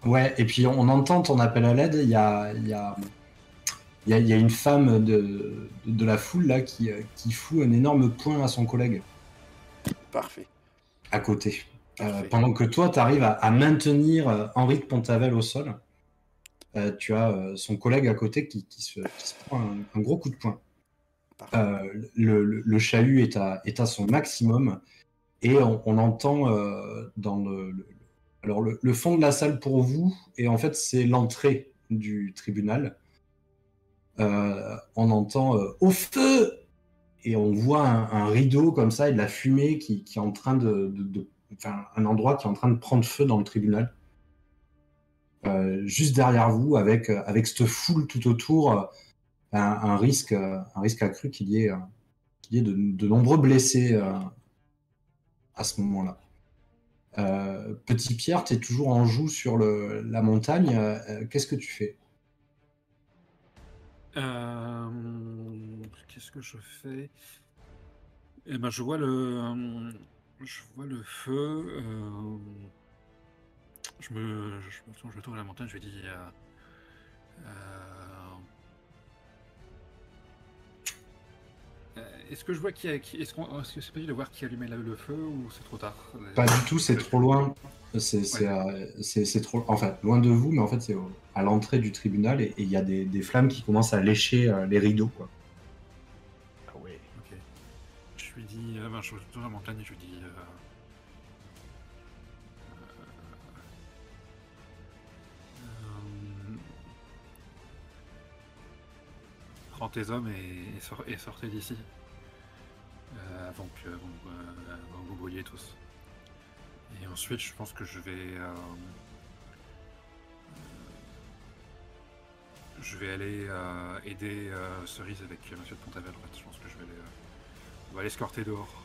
Ouais, et puis on entend ton appel à l'aide. Il y a une femme de la foule là qui fout un énorme poing à son collègue. Parfait. À côté. Pendant que toi, tu arrives à maintenir Henri de Pontavel au sol, tu as son collègue à côté qui se prend un gros coup de poing. Le chahut est à son maximum et on entend dans alors le fond de la salle pour vous, et en fait c'est l'entrée du tribunal. On entend au feu, et on voit un rideau comme ça et de la fumée qui est en train enfin, un endroit qui est en train de prendre feu dans le tribunal. Juste derrière vous, avec cette foule tout autour, un risque accru qu'il y ait de nombreux blessés à ce moment-là. Petit Pierre, tu es toujours en joue sur la montagne. Qu'est-ce que tu fais? Qu'est-ce que je fais? Eh ben, je vois le feu. Je tourne à la montagne. Je lui dis. Est-ce que je vois est-ce que c'est possible de voir qui allumait le feu ou c'est trop tard? Pas du tout, c'est trop loin. C'est trop, enfin, loin de vous, mais en fait, c'est à l'entrée du tribunal et il y a des flammes qui commencent à lécher les rideaux, quoi. Ah ouais. Ok. Je lui dis, je retourne à la montagne et je lui dis. Prends tes hommes et sortez d'ici. Avant que vous brûliez tous. Et ensuite, je pense que je vais aller aider Cerise avec Monsieur de Pontavel. En fait, je pense que on va l'escorter dehors.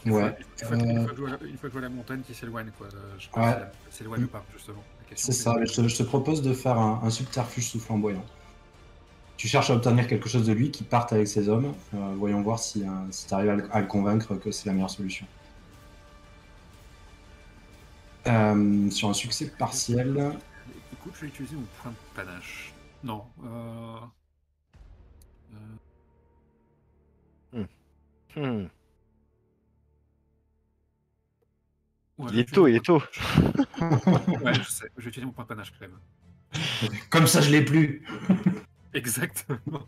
Ouais. Une fois que je vois la montagne qui s'éloigne, quoi. Je sais pas si elle s'éloigne ou pas, justement. C'est ça. Je te propose de faire un subterfuge sous flamboyant. Tu cherches à obtenir quelque chose de lui qui parte avec ses hommes. Voyons voir si tu arrives à le convaincre que c'est la meilleure solution. Sur un succès partiel. Écoute, je vais utiliser mon point de panache. Non. Ouais, il est tôt. Ouais, je sais. Je vais utiliser mon point de panache quand même. Comme ça, je l'ai plus. Exactement.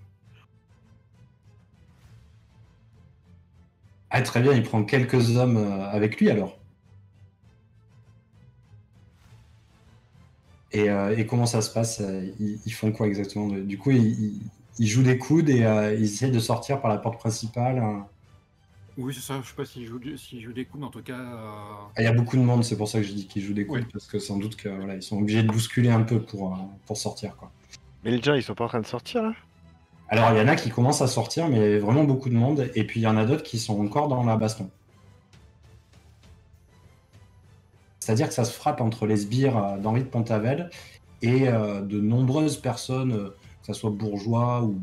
Ah, très bien, il prend quelques hommes avec lui alors. Et comment ça se passe? Ils font quoi exactement? Du coup, ils jouent des coudes et ils essaient de sortir par la porte principale. Oui, c'est ça. Je sais pas s'ils jouent des coudes, mais en tout cas. Il y a beaucoup de monde, c'est pour ça que je dis qu'ils jouent des coudes, Ouais. parce que sans doute que voilà, ils sont obligés de bousculer un peu pour sortir, quoi. Mais les gens, ils sont pas en train de sortir là? Alors, il y en a qui commencent à sortir, mais vraiment beaucoup de monde, et puis il y en a d'autres qui sont encore dans la baston. C'est-à-dire que ça se frappe entre les sbires d'Henri de Pontavel et de nombreuses personnes, que ce soit bourgeois ou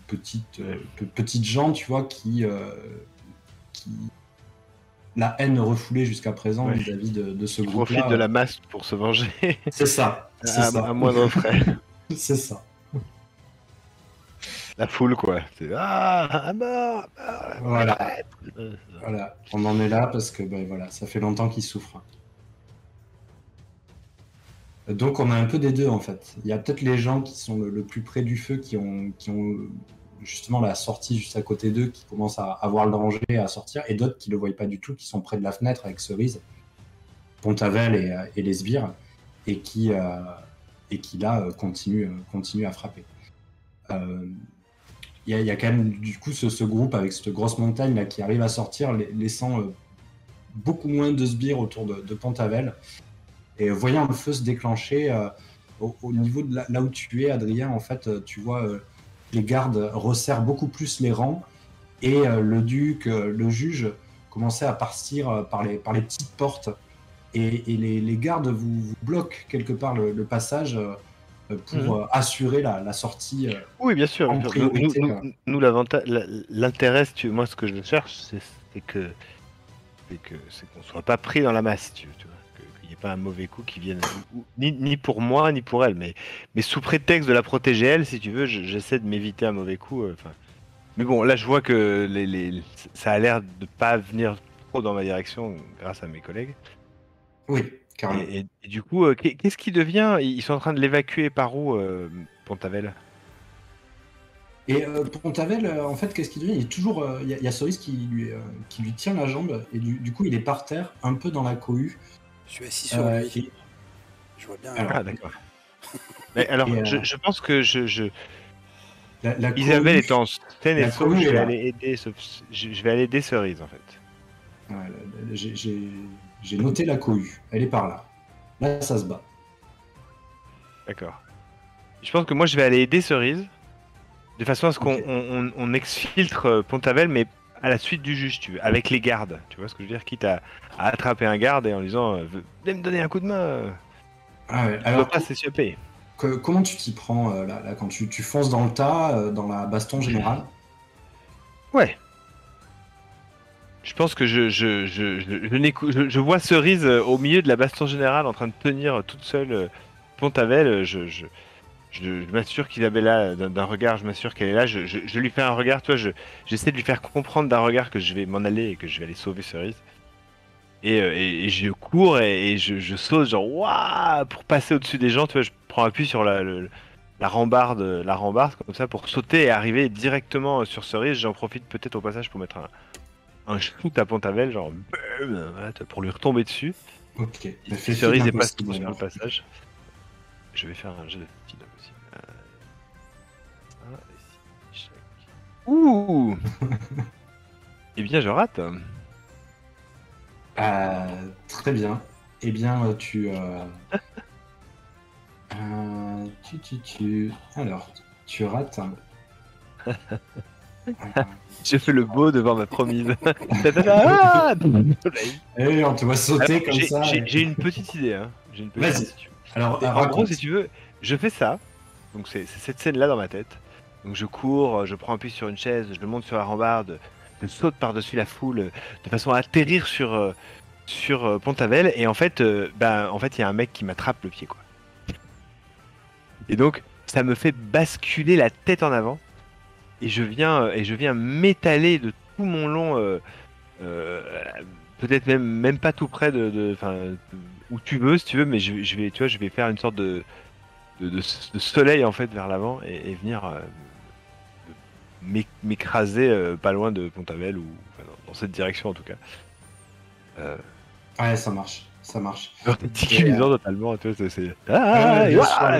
petites gens, tu vois, qui la haine refoulée jusqu'à présent vis-à-vis de ce groupe-là. Profite de la masse pour se venger. C'est ça. À moindre frais. C'est ça. La foule, quoi. C'est à mort. Voilà. Voilà. On en est là parce que voilà, ça fait longtemps qu'ils souffrent. Donc on a un peu des deux en fait. Il y a peut-être les gens qui sont le plus près du feu, qui ont justement la sortie juste à côté d'eux, qui commencent à voir le danger et à sortir, et d'autres qui le voient pas du tout, qui sont près de la fenêtre avec Cerise, Pontavel et les sbires, et qui là continuent à frapper. Il y a quand même du coup ce groupe avec cette grosse montagne là qui arrive à sortir, laissant beaucoup moins de sbires autour de Pontavel. Et voyant le feu se déclencher au niveau de là où tu es, Adrien, en fait, tu vois les gardes resserrent beaucoup plus les rangs, et le duc, le juge commençaient à partir par les petites portes, et les gardes vous bloquent quelque part le passage pour assurer la sortie. Oui, bien sûr. En priorité, nous l'intérêt, moi, ce que je cherche, c'est qu'on soit pas pris dans la masse, tu vois. Qu'il n'y ait pas un mauvais coup qui vienne, ni pour moi, ni pour elle, mais sous prétexte de la protéger elle, si tu veux, j'essaie de m'éviter un mauvais coup. Mais bon, là, je vois que ça a l'air de pas venir trop dans ma direction grâce à mes collègues. Oui, carrément. Et du coup, qu'est-ce qui devient? Ils sont en train de l'évacuer par où, Pontavel? Et Pontavel, en fait, qu'est-ce qu'il devient? Il est toujours. Il y a Cerise qui lui tient la jambe, et du coup, il est par terre, un peu dans la cohue. Je suis assis sur lui. et- Je vois bien. alors, Ah, d'accord. Mais alors, Et, je pense que la Isabelle cohue, est en saine et la sauve, cohue je est vais là. aller aider, je vais aller aider Cerise, en fait. Ouais, j'ai noté la cohue. Elle est par là. Là, ça se bat. D'accord. Je pense que moi, je vais aller aider Cerise, de façon à ce qu'on Ok. on exfiltre Pontavel, mais à la suite du juge, tu veux, avec les gardes. Tu vois ce que je veux dire? Quitte à attraper un garde et en lui disant venez me donner un coup de main. Ah ouais. Il ne Alors, doit pas s'échapper. comment tu t'y prends là, quand tu fonces dans le tas, dans la baston générale? Ouais. Je pense que je vois Cerise au milieu de la baston générale en train de tenir toute seule Pontavel. Je m'assure qu'Isabella, d'un regard, je m'assure qu'elle est là. Je lui fais un regard, tu vois, j'essaie de lui faire comprendre d'un regard que je vais m'en aller et que je vais aller sauver Cerise. Et je cours et je saute, genre, waouh, pour passer au-dessus des gens, tu vois, je prends appui sur la rambarde, comme ça, pour sauter et arriver directement sur Cerise. J'en profite peut-être au passage pour mettre un shoot à Pontavel, genre, bam, voilà, pour lui retomber dessus. Ok. Et Bah, si fais Cerise n'est pas l'impossible sur le alors. passage, je vais faire un jet de style aussi. Ah, et si, ouh! Eh bien, je rate. Très bien. Eh bien, alors, tu rates. J'ai fait le beau devant ma promise. Ta-ta-ta, ah. Et on te voit sauter Alors, comme ça. j'ai une petite idée. Hein. J'ai une petite Vas-y. idée, si tu veux. Alors, En gros, raconte. si tu veux, je fais ça. Donc, c'est cette scène-là dans ma tête. Donc, je cours, je prends appui sur une chaise, je monte sur la rambarde, je saute par-dessus la foule de façon à atterrir sur Pontavel. Et en fait, il y a un mec qui m'attrape le pied, quoi. Et donc, ça me fait basculer la tête en avant. Et je viens m'étaler de tout mon long, euh, peut-être même pas tout près enfin, où tu veux, si tu veux, mais je vais, tu vois, je vais faire une sorte de soleil en fait vers l'avant et venir m'écraser pas loin de Pontavel ou enfin, dans cette direction en tout cas. Ouais, ça marche. Ça marche. Ridiculisant totalement, tu vois, c'est Ouais, et bien sûr. voilà,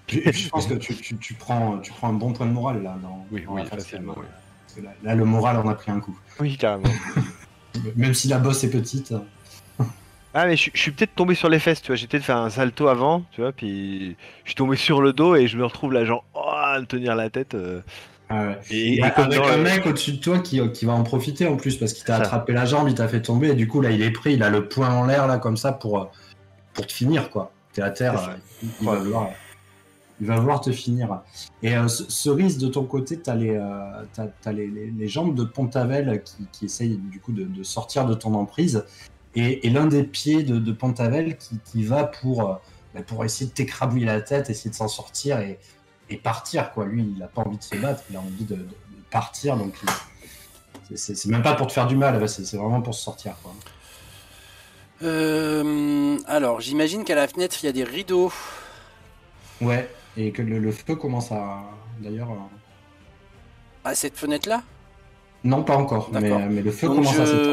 Et puis, je pense que tu prends un bon point de morale là dans oui, la phase facilement, oui. Parce que là, le moral en a pris un coup. Oui, carrément. Même si la bosse est petite. Ah mais je suis peut-être tombé sur les fesses, tu vois, j'ai peut-être fait un salto avant, tu vois, puis je suis tombé sur le dos et je me retrouve là genre oh, à me tenir la tête. Ouais. Et comme Avec dans un mec au-dessus de toi qui va en profiter en plus parce qu'il t'a ça. attrapé la jambe, il t'a fait tomber et du coup là il est pris, il a le poing en l'air là comme ça pour te finir quoi. T'es à terre, C'est ça. il va vouloir te finir. Et Cerise, de ton côté, t'as les jambes de Pontavel qui essayent du coup de sortir de ton emprise et l'un des pieds de Pontavel qui va pour essayer de t'écrabouiller la tête, essayer de s'en sortir et partir quoi. Lui, il a pas envie de se battre, il a envie de partir, donc c'est même pas pour te faire du mal, c'est vraiment pour se sortir quoi. Alors, j'imagine qu'à la fenêtre, il y a des rideaux. Ouais, et que le feu commence à d'ailleurs. À cette fenêtre-là? Non, pas encore, D'accord. mais le feu Donc commence à s'étendre.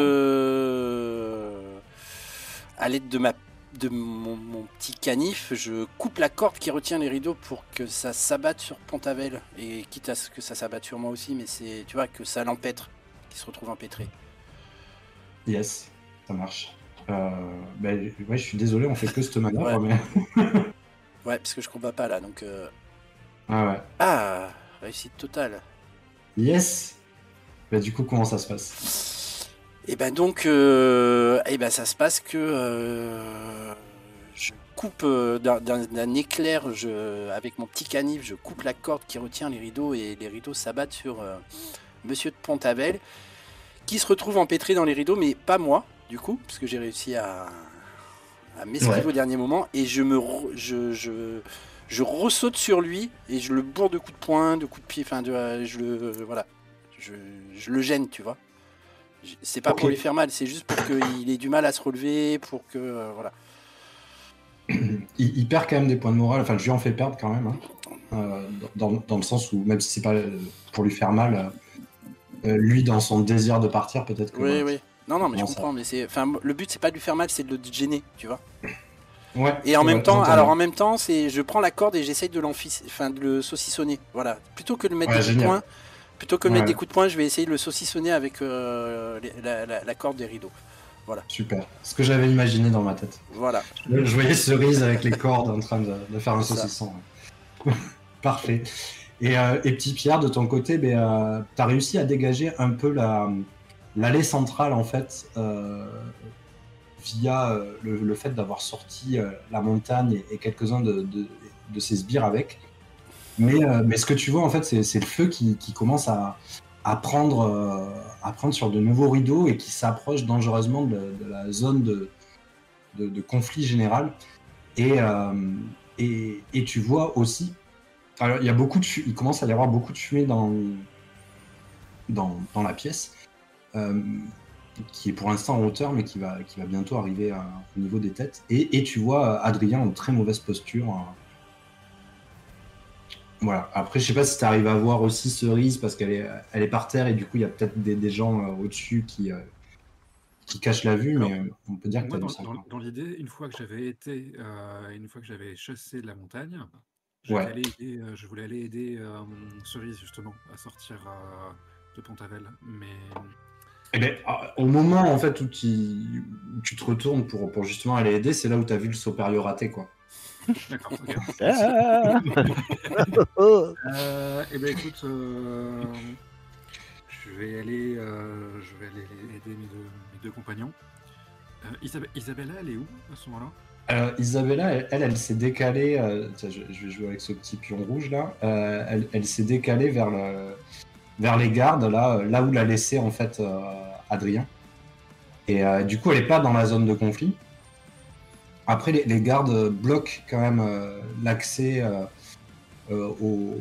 à l'aide de mon petit canif, je coupe la corde qui retient les rideaux pour que ça s'abatte sur Pontavel. Et quitte à ce que ça s'abatte sur moi aussi, mais c'est, tu vois, que ça l'empêtre, qu'il se retrouve empêtré. Yes, ça marche. Ouais, je suis désolé, on fait que cette manœuvre, Ouais. mais. Ouais, parce que je combats pas là, donc... Ah ouais. Ah, réussite totale. Yes. Bah du coup, comment ça se passe? Et ben donc, ça se passe que je coupe d'un éclair, avec mon petit canif, je coupe la corde qui retient les rideaux et les rideaux s'abattent sur Monsieur de Pontavel, qui se retrouve empêtré dans les rideaux, mais pas moi, du coup, parce que j'ai réussi à m'esquiver au dernier moment et je ressaute sur lui et je le bourre de coups de poing, de coups de pied, enfin, voilà. je le gêne, tu vois. C'est pas Ok. pour lui faire mal, c'est juste pour qu'il ait du mal à se relever, pour que voilà. Il perd quand même des points de morale, enfin je lui en fais perdre quand même, hein. Dans le sens où même si c'est pas pour lui faire mal, lui dans son désir de partir peut-être que Oui, voilà, oui. Non, mais je comment ça- comprends, mais le but c'est pas de lui faire mal, c'est de le gêner, tu vois. Ouais. Et en ouais, même temps, j'entends alors bien. en même temps, je prends la corde et j'essaye de de le saucissonner, voilà. Plutôt que de mettre Ouais, des coups de génial. poing, mettre Ouais. des coups de poing, je vais essayer de le saucissonner avec la corde des rideaux. Voilà, Super. Ce que j'avais imaginé dans ma tête. voilà, Je voyais Cerise avec les cordes en train de faire un c'est ça. saucisson. Ouais. Parfait. Et petit Pierre, de ton côté, tu as réussi à dégager un peu l'allée centrale en fait, via le fait d'avoir sorti la montagne et quelques-uns de ces sbires avec. Mais ce que tu vois en fait, c'est le feu qui commence à prendre sur de nouveaux rideaux et qui s'approche dangereusement de la zone de conflit général. Et tu vois aussi, alors il y a il commence à y avoir beaucoup de fumée dans la pièce, qui est pour l'instant en hauteur, mais qui va bientôt arriver au niveau des têtes. Et tu vois Adrien en très mauvaise posture. Voilà. Après, je sais pas si tu arrives à voir aussi Cerise parce qu'elle est par terre et du coup il y a peut-être des gens au-dessus qui cachent la vue, Alors, mais on peut dire que tu moi, as vu ça. dans l'idée, une fois que j'avais chassé la montagne, Ouais. je voulais aller aider Cerise justement à sortir de Pontavel. Mais Eh ben, au moment en fait où tu te retournes pour justement aller aider, c'est là où tu as vu le Soperio raté, quoi. d'accord, ok. Ah Eh ben écoute, je vais aller aider mes deux compagnons. Isabella, elle est où à ce moment-là? Isabella, elle s'est décalée. Tiens, je vais jouer avec ce petit pion rouge là. Elle s'est décalée vers les gardes, là où l'a laissé en fait Adrien. Et du coup, elle n'est pas dans la zone de conflit. Après, les gardes bloquent quand même l'accès aux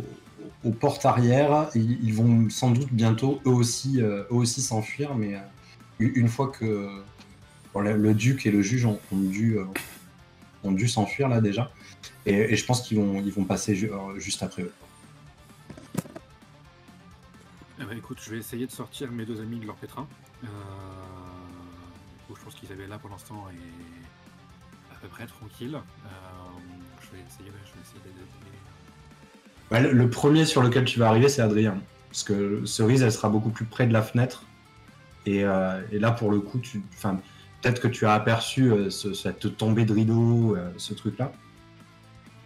portes arrière. Ils vont sans doute bientôt eux aussi s'enfuir, mais une fois que bon, le duc et le juge ont dû s'enfuir là déjà. Et je pense qu'ils vont passer juste après eux. Eh ben, écoute, je vais essayer de sortir mes deux amis de leur pétrin. Je pense qu'Isabella pour l'instant est à peu près tranquille. Je vais essayer d'aider. Bah, le premier sur lequel tu vas arriver, c'est Adrien. Parce que Cerise, elle sera beaucoup plus près de la fenêtre. Et là, pour le coup, peut-être que tu as aperçu cette tombée de rideau, ce truc-là.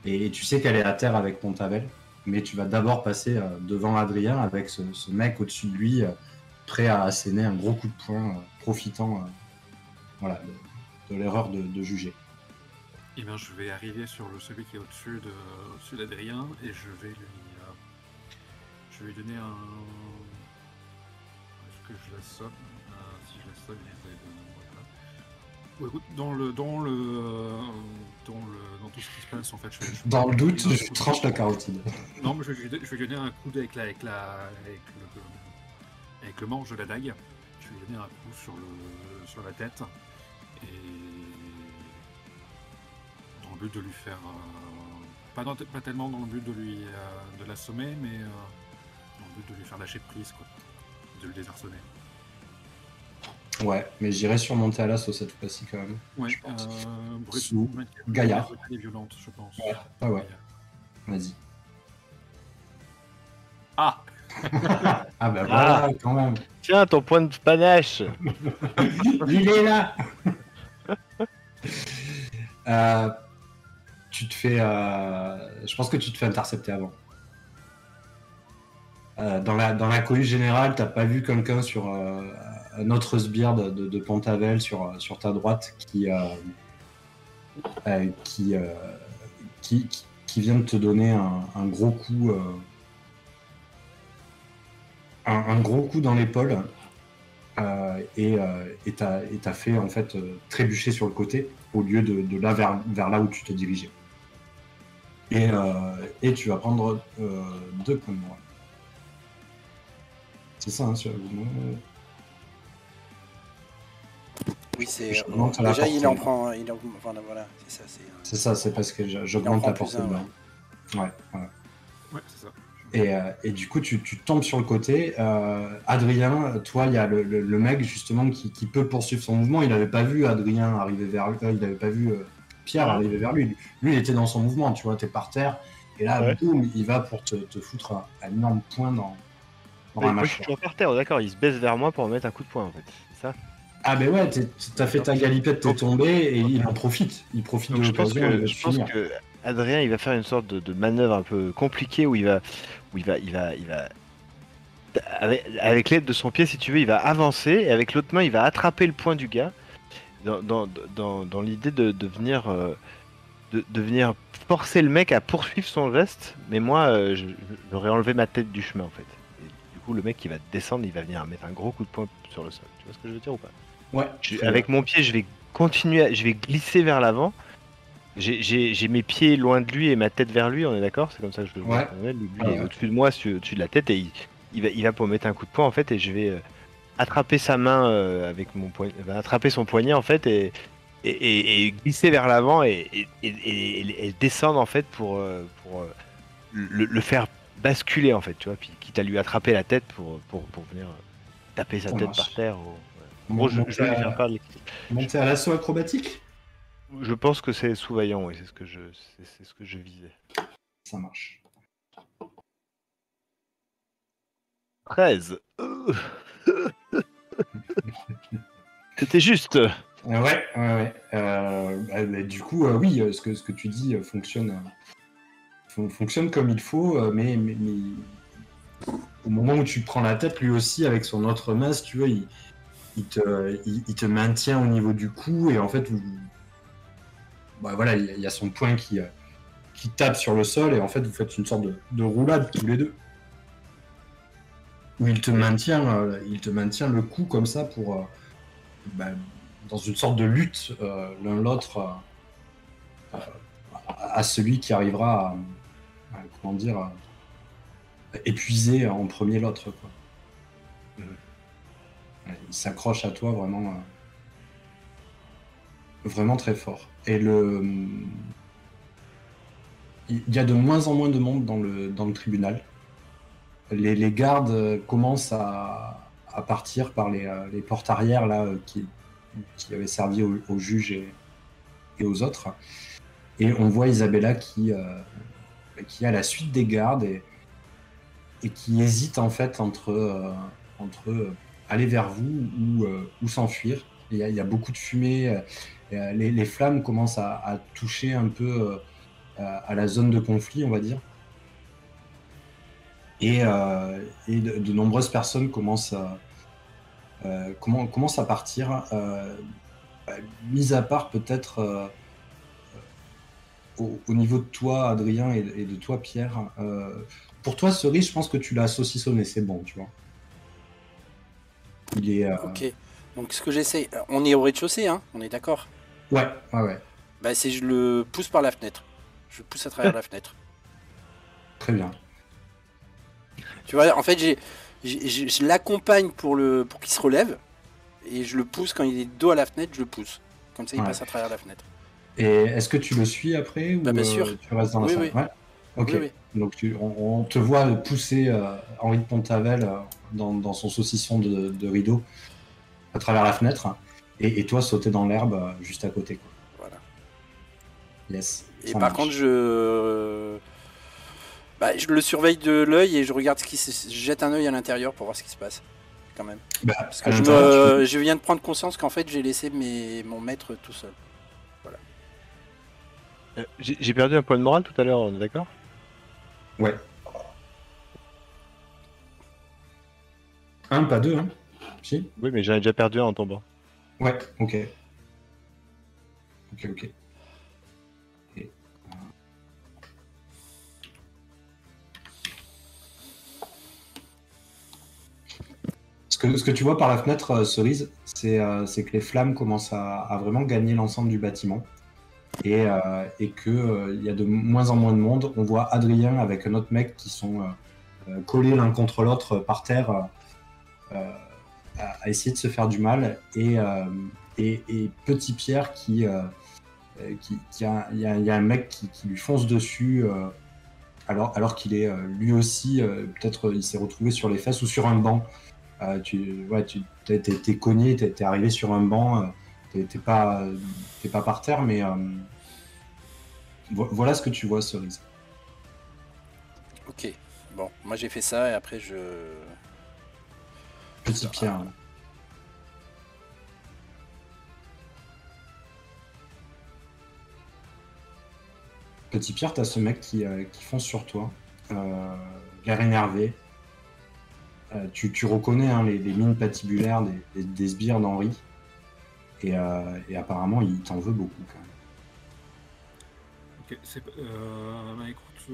Et tu sais qu'elle est à terre avec Pontavel. Mais tu vas d'abord passer devant Adrien avec ce mec au-dessus de lui, prêt à asséner un gros coup de poing, profitant voilà, de l'erreur de juger. Eh bien, je vais arriver sur celui qui est au-dessus d'Adrien et je vais lui donner un. Est-ce que je l'assomme? Si je l'assomme, il va être. Voilà. Ouais, écoute, dans tout ce qui se passe, en fait, Dans le doute, je tranche la carotide. Non, mais je vais lui donner un coup avec le manche de la dague. Je vais lui donner un coup sur la tête et dans le but de lui faire pas tellement dans le but de l'assommer, mais dans le but de lui faire lâcher prise, quoi, de le désarçonner. Ouais, mais j'irai surmonter à l'assaut cette fois-ci quand même. Ouais, je pense. brutale Gaillard. et violente, je pense. Ouais. Vas-y. Ah. Ah bah voilà, quand même. Tiens, ton point de panache. Il est là. Tu te fais... je pense que tu te fais intercepter avant. Dans la cohue générale, t'as pas vu quelqu'un sur un autre sbire de Pontavel sur ta droite qui vient de te donner un gros coup un gros coup dans l'épaule et t'as fait en fait trébucher sur le côté au lieu de là vers là où tu te dirigeais. Et tu vas prendre 2 points de morale. C'est ça, hein, Oui, c'est. J'augmente la Déjà, il portée. en prend. Voilà, c'est ça. C'est ça, c'est parce que Il en j'augmente prend la plus portée un, de ouais. balle. Ouais. Ouais, c'est ça. Et du coup, tu tombes sur le côté. Adrien, toi, il y a le mec justement qui peut poursuivre son mouvement. Il n'avait pas vu Adrien arriver vers lui. Il n'avait pas vu Pierre arriver vers lui. Lui, il était dans son mouvement, tu vois, t'es par terre. Et là, Ouais. boum, il va pour te foutre un énorme point dans Ouais, la moi, je suis mâchoire. toujours par terre, d'accord. Il se baisse vers moi pour me mettre un coup de poing, en fait. C'est ça. Ah ben ouais, t'as fait ta galipette, t'es tombé et il en profite. Il profite Donc de je pense l'occasion, il que va te finir. Adrien, il va faire une sorte de manœuvre un peu compliquée où il va avec l'aide de son pied, si tu veux, il va avancer et avec l'autre main, il va attraper le poing du gars dans l'idée de venir de venir forcer le mec à poursuivre son geste. Mais moi, j'aurais enlevé ma tête du chemin en fait. Et du coup, le mec, il va descendre, il va venir mettre un gros coup de poing sur le sol. Tu vois ce que je veux dire ou pas? Ouais. Avec mon pied, je vais je vais glisser vers l'avant. J'ai mes pieds loin de lui et ma tête vers lui, on est d'accord? C'est comme ça que je le vois. Ouais. Lui, il est au-dessus de moi, au-dessus de la tête, et il va pour me mettre un coup de poing en fait, et je vais attraper sa main avec mon poignet, attraper son poignet en fait, et glisser vers l'avant et descendre en fait pour le faire basculer en fait, tu vois, puis quitte à lui attraper la tête pour venir taper sa Ça tête marche. par terre. En gros, je vais lui faire perdre. Monter à l'assaut acrobatique? Je pense que c'est sous-vaillant, oui, c'est ce que je visais. Ça marche. 13. C'était juste. Ouais. Du coup, oui, ce que tu dis fonctionne comme il faut, mais au moment où tu prends la tête, lui aussi, avec son autre main, si tu veux, il te maintient au niveau du cou, et en fait, voilà, il y a son poing qui tape sur le sol, et en fait, vous faites une sorte de roulade tous les deux. Où il te maintient le coup comme ça pour dans une sorte de lutte l'un l'autre à celui qui arrivera à épuiser en premier l'autre, quoi. Il s'accroche à toi vraiment très fort. Et il y a de moins en moins de monde dans le tribunal. Les gardes commencent à partir par les portes arrière là, qui avaient servi aux juges et aux autres. Et on voit Isabella qui a la suite des gardes et qui hésite en fait entre aller vers vous ou s'enfuir. Il y a beaucoup de fumée. Les flammes commencent à toucher un peu à la zone de conflit, on va dire. Et de nombreuses personnes commencent à partir, mis à part peut-être au niveau de toi, Adrien, et de toi, Pierre. Pour toi, Cerise, je pense que tu l'as saucissonné, c'est bon, tu vois. Il est. Ok. Donc ce que j'essaie, on est au rez-de-chaussée, hein, on est d'accord? Ouais. Bah c'est je le pousse par la fenêtre. Je le pousse à travers la fenêtre. Très bien. Tu vois, en fait, je l'accompagne pour qu'il se relève et je le pousse quand il est dos à la fenêtre, je le pousse. Comme ça, il passe à travers la fenêtre. Et est-ce que tu le suis après ou bien sûr. Tu restes dans la salle? Oui. Ouais. Ok. Oui. Donc on te voit pousser Henri de Pontavel dans son saucisson de rideau à travers la fenêtre et toi sauter dans l'herbe juste à côté, quoi. Voilà. Yes. Et par contre, je le surveille de l'œil et je regarde je jette un œil à l'intérieur pour voir ce qui se passe, quand même. Parce que je viens de prendre conscience qu'en fait, j'ai laissé mon maître tout seul. Voilà. J'ai perdu un point de morale tout à l'heure, on est d'accord? Ouais. 1, pas 2, hein? Si? Oui, mais j'en ai déjà perdu un en tombant. Ouais, ok. Et, ce que tu vois par la fenêtre, Cerise, c'est que les flammes commencent à vraiment gagner l'ensemble du bâtiment. Et qu'il y a de moins en moins de monde. On voit Adrien avec un autre mec qui sont collés l'un contre l'autre par terre à essayer de se faire du mal, et Petit Pierre il y a un mec qui lui fonce dessus, alors qu'il est lui aussi, peut-être il s'est retrouvé sur les fesses ou sur un banc. T'es cogné, t'es arrivé sur un banc, t'es pas par terre, mais voilà ce que tu vois, Cerise. Ok, bon, moi j'ai fait ça et après Petit Pierre. Petit Pierre, t'as ce mec qui fonce sur toi, l'air énervé. Tu reconnais les mines patibulaires des sbires d'Henri, et apparemment il t'en veut beaucoup quand même. Ok, bah écoute, je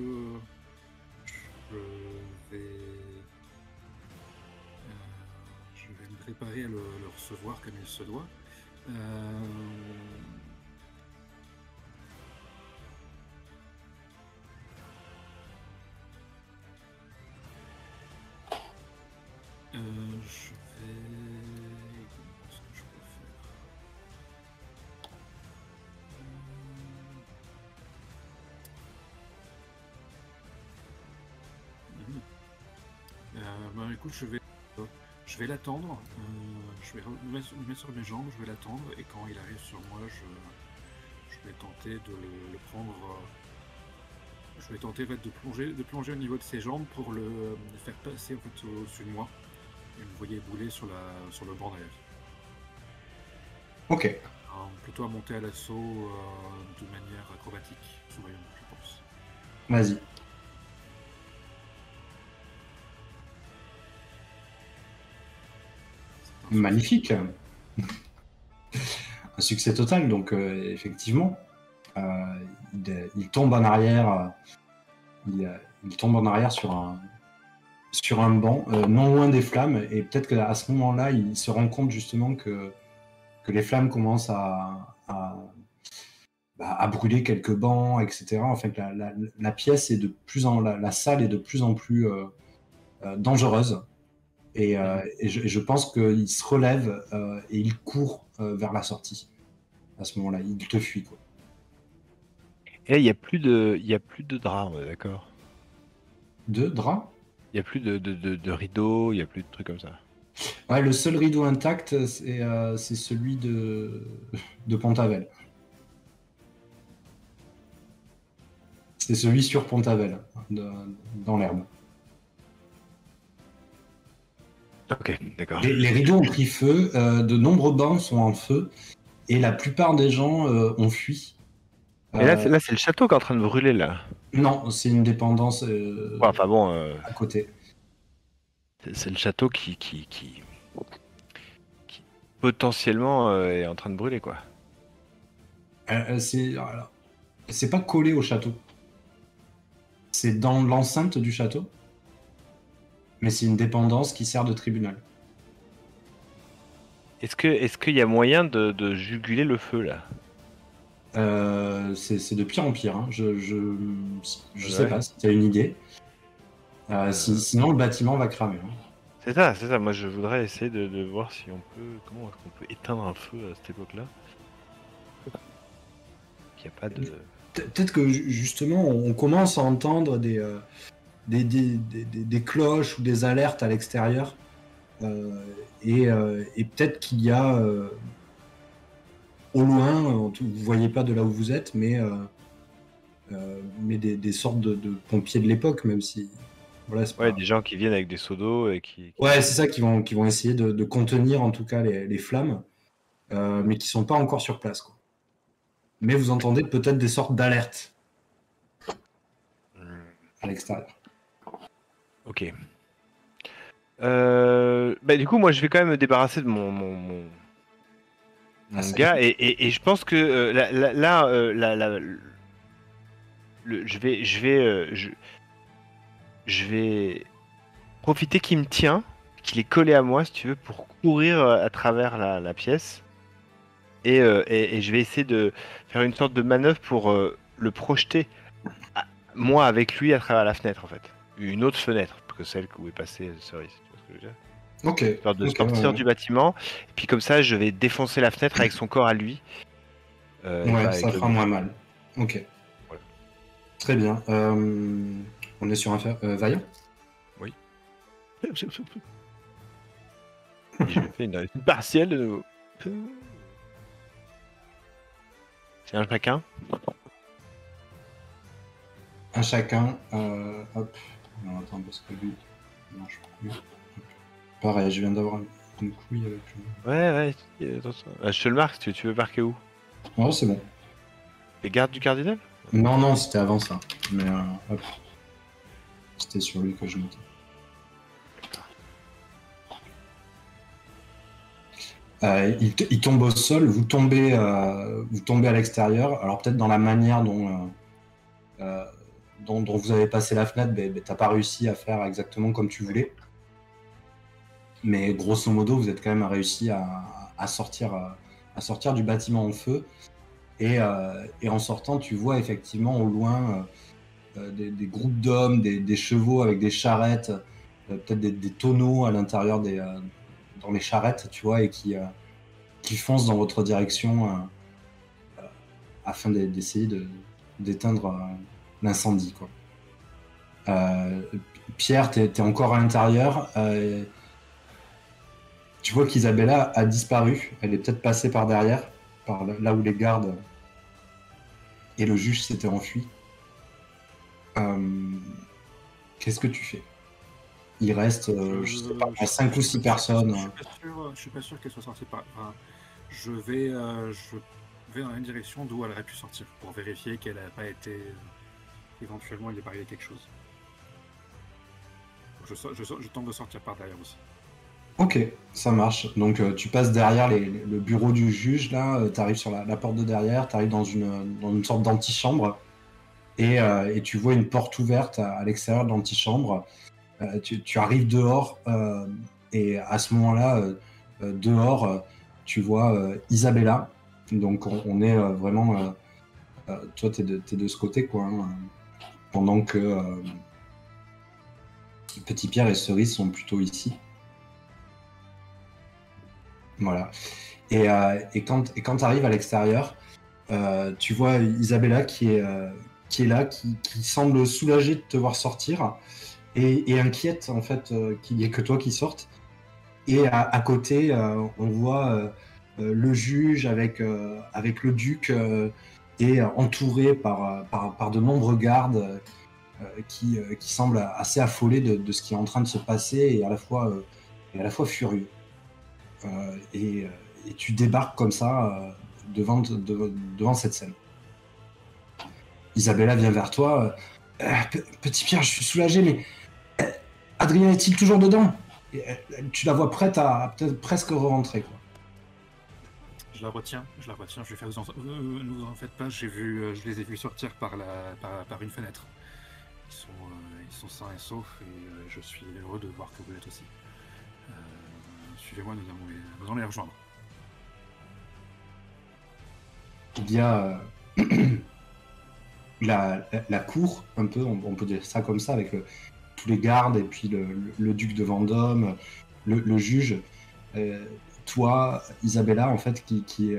vais me préparer à le recevoir comme il se doit. Je vais... Qu'est-ce que je peux faire? Bah écoute, je vais l'attendre. Je vais me mettre sur mes jambes, je vais l'attendre, et quand il arrive sur moi, je vais tenter de le prendre. Je vais tenter en fait, de plonger au niveau de ses jambes pour le faire passer en fait, au-dessus de moi. Et me voyez bouler sur le banc derrière. Ok. Plutôt à monter à l'assaut de manière acrobatique, souriant, je pense. Vas-y. Magnifique. Un succès total, donc effectivement, il tombe en arrière. Il tombe en arrière sur un banc, non loin des flammes, et peut-être qu'à ce moment-là, il se rend compte justement que les flammes commencent à brûler quelques bancs, etc. En fait, la pièce est la salle est de plus en plus dangereuse. Et je pense qu'il se relève et il court vers la sortie. À ce moment-là, il te fuit, quoi. Et là, il n'y a plus de draps, d'accord. De draps? Il n'y a plus de rideaux, il n'y a plus de trucs comme ça. Ouais, le seul rideau intact, c'est celui de Pont-Avel. C'est celui sur Pont-Avel, dans l'herbe. Ok, d'accord. Les rideaux ont pris feu, de nombreux bancs sont en feu, et la plupart des gens ont fui. Et là, c'est le château qui est en train de brûler, là. Non, c'est une dépendance Ouais, enfin bon, à côté. c'est le château qui potentiellement est en train de brûler, quoi. C'est pas collé au château. C'est dans l'enceinte du château, mais c'est une dépendance qui sert de tribunal. Est-ce qu'il y a moyen de juguler le feu, là? C'est de pire en pire. Hein. Je sais Ouais. pas si tu as une idée. Sinon, le bâtiment va cramer. Hein. C'est ça. Moi, je voudrais essayer de voir si comment est-ce qu'on peut éteindre un feu à cette époque-là. Il n'y a pas de... Peut-être que justement, on commence à entendre des cloches ou des alertes à l'extérieur. Et peut-être qu'il y a au loin, vous ne voyez pas de là où vous êtes, mais des sortes de pompiers de l'époque, même si... Voilà, Ouais, des gens qui viennent avec des seaux d'eau et qui... Ouais, c'est ça, qui vont essayer de contenir en tout cas les flammes, mais qui sont pas encore sur place, quoi. Mais vous entendez peut-être des sortes d'alertes à l'extérieur. Ok. Du coup, moi, je vais quand même me débarrasser de mon gars, et je pense que je vais profiter qu'il me tient, qu'il est collé à moi, si tu veux, pour courir à travers la pièce, et je vais essayer de faire une sorte de manœuvre pour le projeter, moi avec lui, à travers la fenêtre, en fait. Une autre fenêtre que celle où est passée Cerise. Tu vois ce que je veux dire? Ok. Histoire de Ok, sortir ouais. du bâtiment. Et puis comme ça, je vais défoncer la fenêtre avec son corps à lui. Et Ouais, pas ça avec le fera moins mur. mal. Ok. Voilà. Très bien. On est sur un vaillant. Oui. Et je me fais une partielle de nouveau. C'est un chacun. Un chacun. Hop. Non, attends, parce que lui, il marche plus. Hop. Pareil, je viens d'avoir une couille avec lui. Ouais. Attention. Je te le marque si tu veux marquer où. Oh, c'est bon. Les gardes du cardinal. Non, c'était avant ça. Mais hop. C'était sur lui que je notais. Il tombe au sol, vous tombez à l'extérieur. Alors peut-être dans la manière dont vous avez passé la fenêtre, t'as pas réussi à faire exactement comme tu voulais. Mais grosso modo, vous êtes quand même réussi à sortir du bâtiment en feu. Et en sortant, tu vois effectivement au loin des groupes d'hommes, des chevaux avec des charrettes, peut-être des tonneaux à l'intérieur dans les charrettes, tu vois, et qui foncent dans votre direction afin d'essayer d'éteindre l'incendie, quoi. Pierre, t'es encore à l'intérieur. Tu vois qu'Isabella a disparu. Elle est peut-être passée par derrière, par là où les gardes et le juge s'étaient enfuis. Qu'est-ce que tu fais? Il reste, je sais pas, 5 ou 6 personnes. Je suis pas sûr qu'elle soit sortie par. Enfin, je vais dans la même direction d'où elle aurait pu sortir pour vérifier qu'elle n'a pas été. Éventuellement, il est arrivé quelque chose. Je tente de sortir par derrière aussi. Ok, ça marche. Donc tu passes derrière le bureau du juge, là, tu arrives sur la porte de derrière, tu arrives dans une sorte d'antichambre, et tu vois une porte ouverte à l'extérieur de l'antichambre. Tu arrives dehors, et à ce moment-là, dehors, tu vois Isabella. Donc on est vraiment... toi, t'es de ce côté, quoi. Hein, pendant que Petit Pierre et Cerise sont plutôt ici. Voilà. Et quand tu arrives à l'extérieur, tu vois Isabella qui est là, qui semble soulagée de te voir sortir, et inquiète en fait qu'il n'y ait que toi qui sorte. Et à côté, on voit le juge avec le duc, et entouré par de nombreux gardes qui semblent assez affolés de ce qui est en train de se passer, et à la fois furieux. Et tu débarques comme ça devant cette scène. Isabella vient vers toi. Petit Pierre, je suis soulagé, mais Adrien est-il toujours dedans? Et, tu la vois prête à peut-être presque rentrer, quoi. Je la retiens, je vais faire ne vous en faites pas, je les ai vus sortir par une fenêtre. Ils sont sains et saufs, et je suis heureux de voir que vous l'êtes aussi. Suivez-moi, nous allons les rejoindre. Il y a la cour, un peu, on peut dire ça comme ça, avec tous les gardes, et puis le duc de Vendôme, le juge. Toi, Isabella, en fait, qui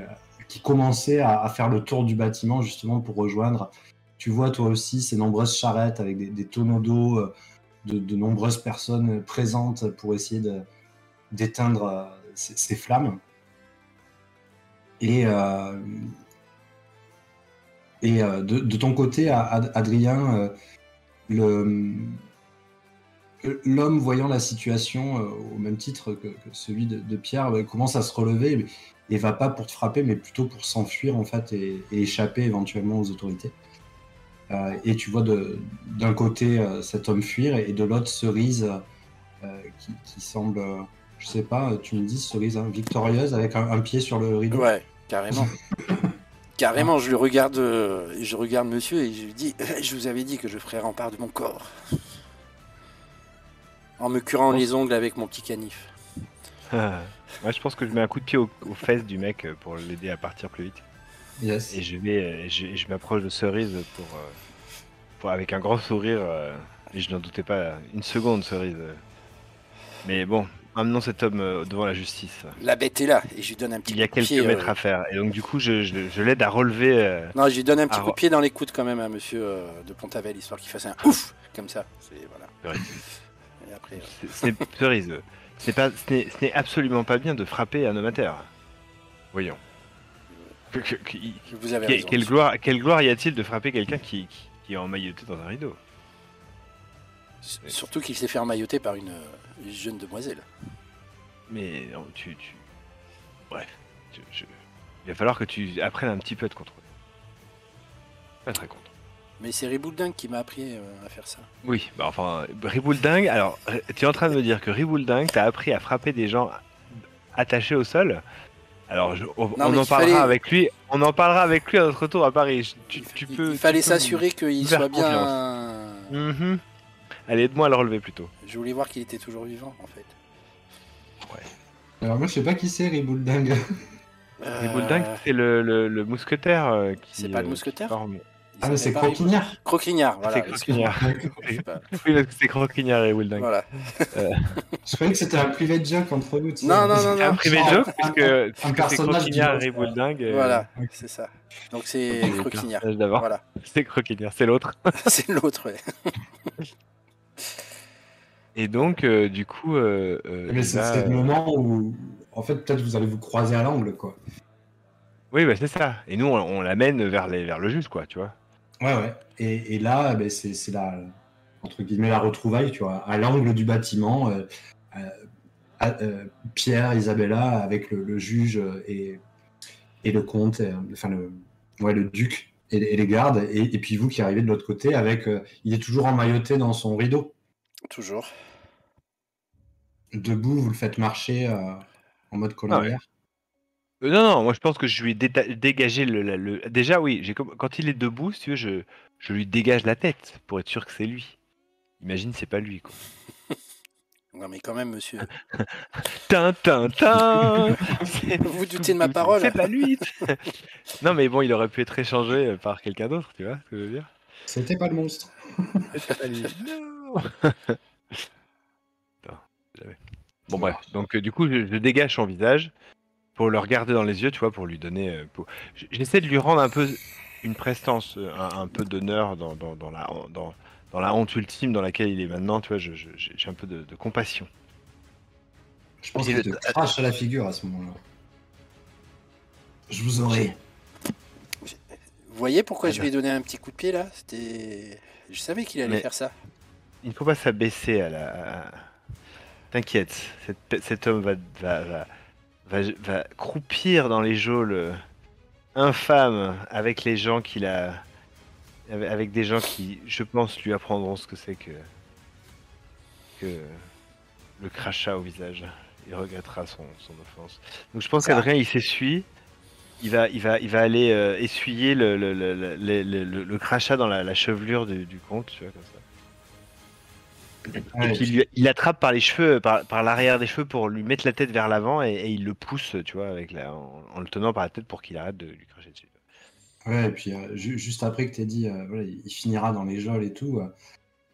commençait à faire le tour du bâtiment justement pour rejoindre. Tu vois toi aussi ces nombreuses charrettes avec des tonneaux d'eau, de nombreuses personnes présentes pour essayer d'éteindre ces flammes. Et de ton côté, Adrien, l'homme voyant la situation au même titre que celui de Pierre, commence à se relever et va pas pour te frapper, mais plutôt pour s'enfuir en fait, et échapper éventuellement aux autorités. Et tu vois d'un côté cet homme fuir, et de l'autre Cerise qui semble, je sais pas, tu me dis Cerise, hein, victorieuse avec un pied sur le rideau. Ouais, carrément. Carrément, je regarde monsieur et je lui dis je vous avais dit que je ferais rempart de mon corps. En me curant les ongles avec mon petit canif. Moi, je pense que je mets un coup de pied aux fesses du mec pour l'aider à partir plus vite. Yes. Et je m'approche de Cerise avec un grand sourire. Et je n'en doutais pas une seconde, Cerise. Mais bon, amenons cet homme devant la justice. La bête est là, et je lui donne un petit Il y a coup de quelques pied. mètres à faire. Et donc, du coup, je l'aide à relever. Non, je lui donne un petit à coup de pied dans les coudes quand même à monsieur de Pontavel, histoire qu'il fasse un ouf comme ça. Voilà. Et après, Cerise, ce n'est absolument pas bien de frapper un homme à terre. Voyons. vous avez raison. Quelle gloire y a-t-il de frapper quelqu'un qui est emmailloté dans un rideau? Surtout qu'il s'est fait emmailloter par une jeune demoiselle. Mais non, bref, il va falloir que tu apprennes un petit peu à te contrôler. Pas très content. Mais c'est Riboulding qui m'a appris à faire ça. Oui, bah enfin, Riboulding, alors, tu es en train de me dire que Riboulding t'a appris à frapper des gens attachés au sol? Alors, on en parlera avec lui. On en parlera avec lui à notre retour à Paris. Il fallait s'assurer qu'il soit bien. Allez, aide-moi à le relever plutôt. Je voulais voir qu'il était toujours vivant, en fait. Ouais. Alors moi, je sais pas qui c'est Riboulding. Riboulding, c'est le mousquetaire qui. C'est pas le mousquetaire? Ah, mais c'est Croquignard. Croquignard, voilà. C'est Croquignard. Oui, parce que c'est Croquignard et Riboulding. Voilà. Je croyais que c'était un privé joke entre nous. Non. Un privé joke, puisque c'est personnage Croquignard et Riboulding. Voilà, c'est ça. Donc c'est Croquignard. Voilà. C'est Croquignard, c'est l'autre. C'est l'autre, ouais. Et donc, du coup. Mais c'est le moment où, en fait, peut-être vous allez vous croiser à l'angle, quoi. Oui, bah c'est ça. Et nous, on l'amène vers le juge, quoi, tu vois. Ouais. Et là, c'est la, entre guillemets, la retrouvaille, tu vois, à l'angle du bâtiment. Pierre, Isabella, avec le juge et le comte, enfin le duc et les gardes, et puis vous qui arrivez de l'autre côté avec, il est toujours emmailloté dans son rideau. Toujours. Debout, vous le faites marcher en mode colombière. Non, moi je pense que je lui ai dégagé Déjà, oui, quand il est debout, si tu veux, je lui dégage la tête pour être sûr que c'est lui. Imagine, c'est pas lui, quoi. Non, mais quand même, monsieur. Tintin. Vous vous doutez de ma parole? C'est pas lui. Non, mais bon, il aurait pu être échangé par quelqu'un d'autre, tu vois ce que je veux dire? C'était pas le monstre. C'était pas lui. Non. Bon, bref. Donc, du coup, je dégage son visage pour le regarder dans les yeux, tu vois, pour lui donner. J'essaie de lui rendre un peu une prestance, un peu d'honneur dans la honte ultime dans laquelle il est maintenant, tu vois. J'ai un peu de compassion. Je pense qu'il te crache à la figure à ce moment-là. Je vous aurai. Vous voyez pourquoi je lui ai donné un petit coup de pied là? Je savais qu'il allait faire ça. Il ne faut pas s'abaisser T'inquiète, cet homme va croupir dans les geôles infâmes avec les gens qu'il a, avec des gens qui, je pense, lui apprendront ce que c'est que le crachat au visage. Il regrettera son offense. Donc je pense qu'Adrien il s'essuie. Il va aller essuyer le crachat dans la chevelure du comte, tu vois, comme ça. Et puis il attrape par les cheveux, par l'arrière des cheveux pour lui mettre la tête vers l'avant et il le pousse, tu vois, en le tenant par la tête pour qu'il arrête de lui cracher dessus. Ouais, et puis juste après que tu aies dit, voilà, il finira dans les geôles et tout,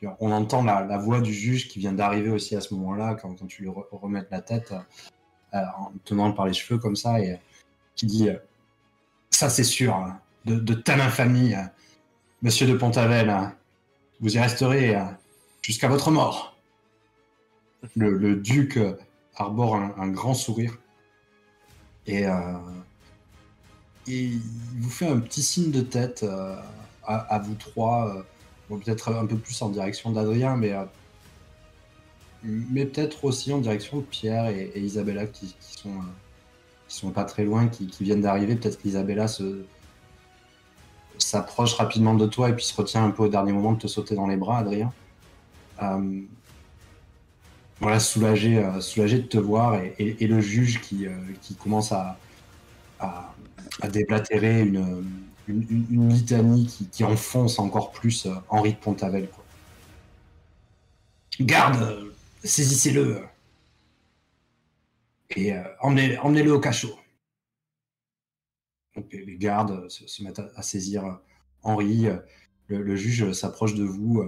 on entend la voix du juge qui vient d'arriver aussi à ce moment-là, quand tu lui remets la tête en tenant par les cheveux comme ça, et qui dit ça c'est sûr, hein, de telle infamie, monsieur de Pontavel, hein, vous y resterez jusqu'à votre mort. Le duc arbore un grand sourire et il vous fait un petit signe de tête à vous trois, bon, peut-être un peu plus en direction d'Adrien, mais peut-être aussi en direction de Pierre et Isabella qui sont pas très loin, qui viennent d'arriver. Peut-être qu'Isabella s'approche rapidement de toi et puis se retient un peu au dernier moment de te sauter dans les bras, Adrien. Voilà, soulagé de te voir, et le juge qui commence à déblatérer une litanie qui enfonce encore plus Henri de Pontavel, quoi. Garde, saisissez-le et emmenez-le au cachot. Donc les gardes se mettent à saisir Henri. Le juge s'approche de vous.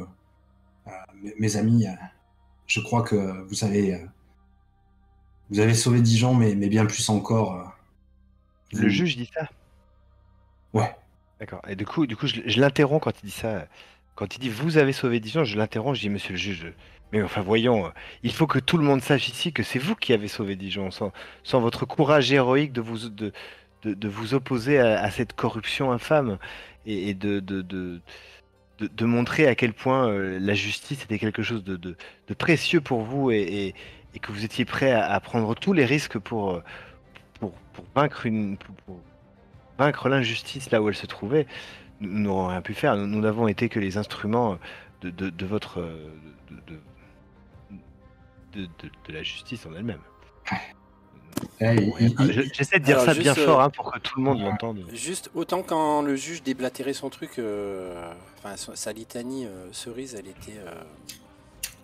Mes amis, je crois que vous avez Vous avez sauvé Dijon, mais bien plus encore. Le juge dit ça? Ouais. D'accord. Et du coup, je l'interromps quand il dit ça. Quand il dit vous avez sauvé Dijon, je l'interromps, je dis monsieur le juge. Mais enfin, voyons, il faut que tout le monde sache ici que c'est vous qui avez sauvé Dijon, sans votre courage héroïque de vous opposer à cette corruption infâme et de montrer à quel point la justice était quelque chose de précieux pour vous et que vous étiez prêt à prendre tous les risques pour vaincre pour vaincre l'injustice là où elle se trouvait. Nous n'aurons rien pu faire. Nous n'avons été que les instruments de votre de la justice en elle-même. J'essaie de dire Alors, ça juste, bien fort pour que tout le monde l'entende. Juste autant quand le juge déblatérait son truc, enfin sa litanie cerise, elle était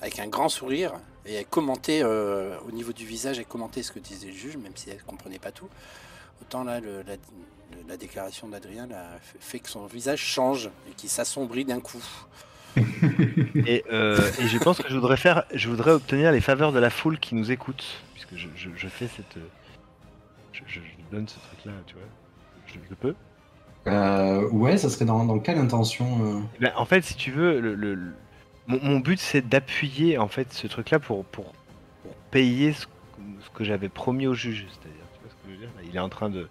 avec un grand sourire et elle commentait au niveau du visage, elle commentait ce que disait le juge, même si elle comprenait pas tout. Autant là, la déclaration d'Adrien fait que son visage change et qu'il s'assombrit d'un coup. Et je pense que je voudrais obtenir les faveurs de la foule qui nous écoute, puisque je fais cette, je donne ce truc-là, tu vois. Je peux. Ouais, ça serait dans quelle intention Ben, en fait, si tu veux, mon but c'est d'appuyer en fait ce truc-là pour payer ce que j'avais promis au juge. C'est-à-dire, tu vois ce que je veux dire? Il est en train de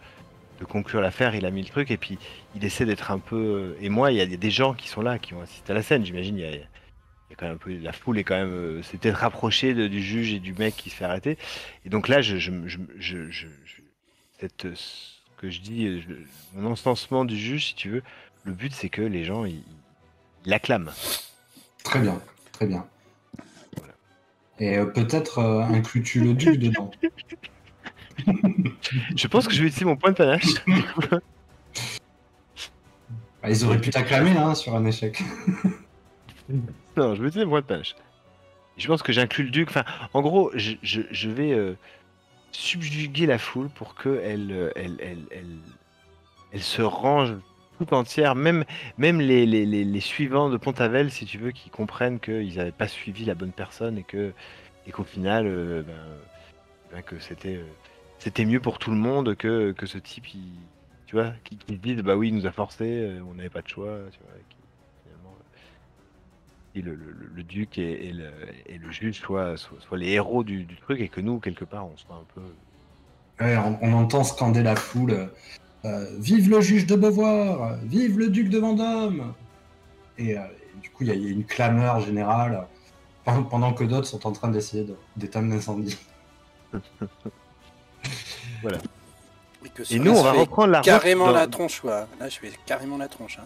conclure l'affaire, il a mis le truc et puis il essaie d'être un peu. Et moi, il y a des gens qui sont là, qui ont assisté à la scène. J'imagine, il y a quand même un peu. La foule est quand même. C'est peut-être rapproché du juge et du mec qui se fait arrêter. Et donc là, ce que je dis, mon encensement du juge, si tu veux, le but c'est que les gens ils l'acclament. Très bien, très bien. Voilà. Et peut-être inclus-tu le duc dedans? Je pense que je vais utiliser mon point de panache. Ils auraient pu t'acclamer sur un échec. Non, je vais utiliser mon point de panache. Je pense que j'inclus le duc. Enfin, en gros, je vais subjuguer la foule pour que elle se range tout entière, même les suivants de Pont-Avel, si tu veux, qui comprennent qu'ils n'avaient pas suivi la bonne personne et qu'au final, que c'était mieux pour tout le monde que ce type, tu vois, qui se dit bah oui, il nous a forcé, on n'avait pas de choix, tu vois, finalement, et le duc et le juge soient les héros du truc et que nous, quelque part, on soit un peu. Ouais, on entend scander la foule. Vive le juge de Beauvoir, vive le duc de Vendôme. Et du coup, il y a une clameur générale pendant que d'autres sont en train d'essayer d'éteindre l'incendie. Voilà. Et nous, on va reprendre la route carrément la tronche, quoi. Là, je fais carrément la tronche. Hein.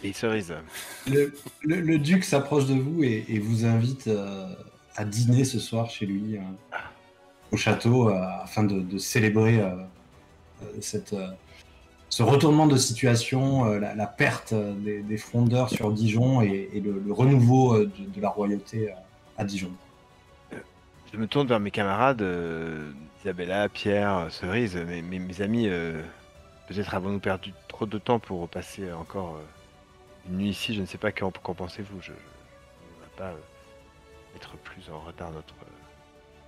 Les cerises. Le duc s'approche de vous et vous invite à dîner ce soir chez lui au château afin de célébrer ce retournement de situation, la perte des frondeurs sur Dijon et le renouveau de la royauté à Dijon. Je me tourne vers mes camarades, Isabella, Pierre, Cerise, mes amis. Peut-être avons-nous perdu trop de temps pour passer encore une nuit ici. Je ne sais pas qu'en pensez-vous. On ne va pas être plus en retard.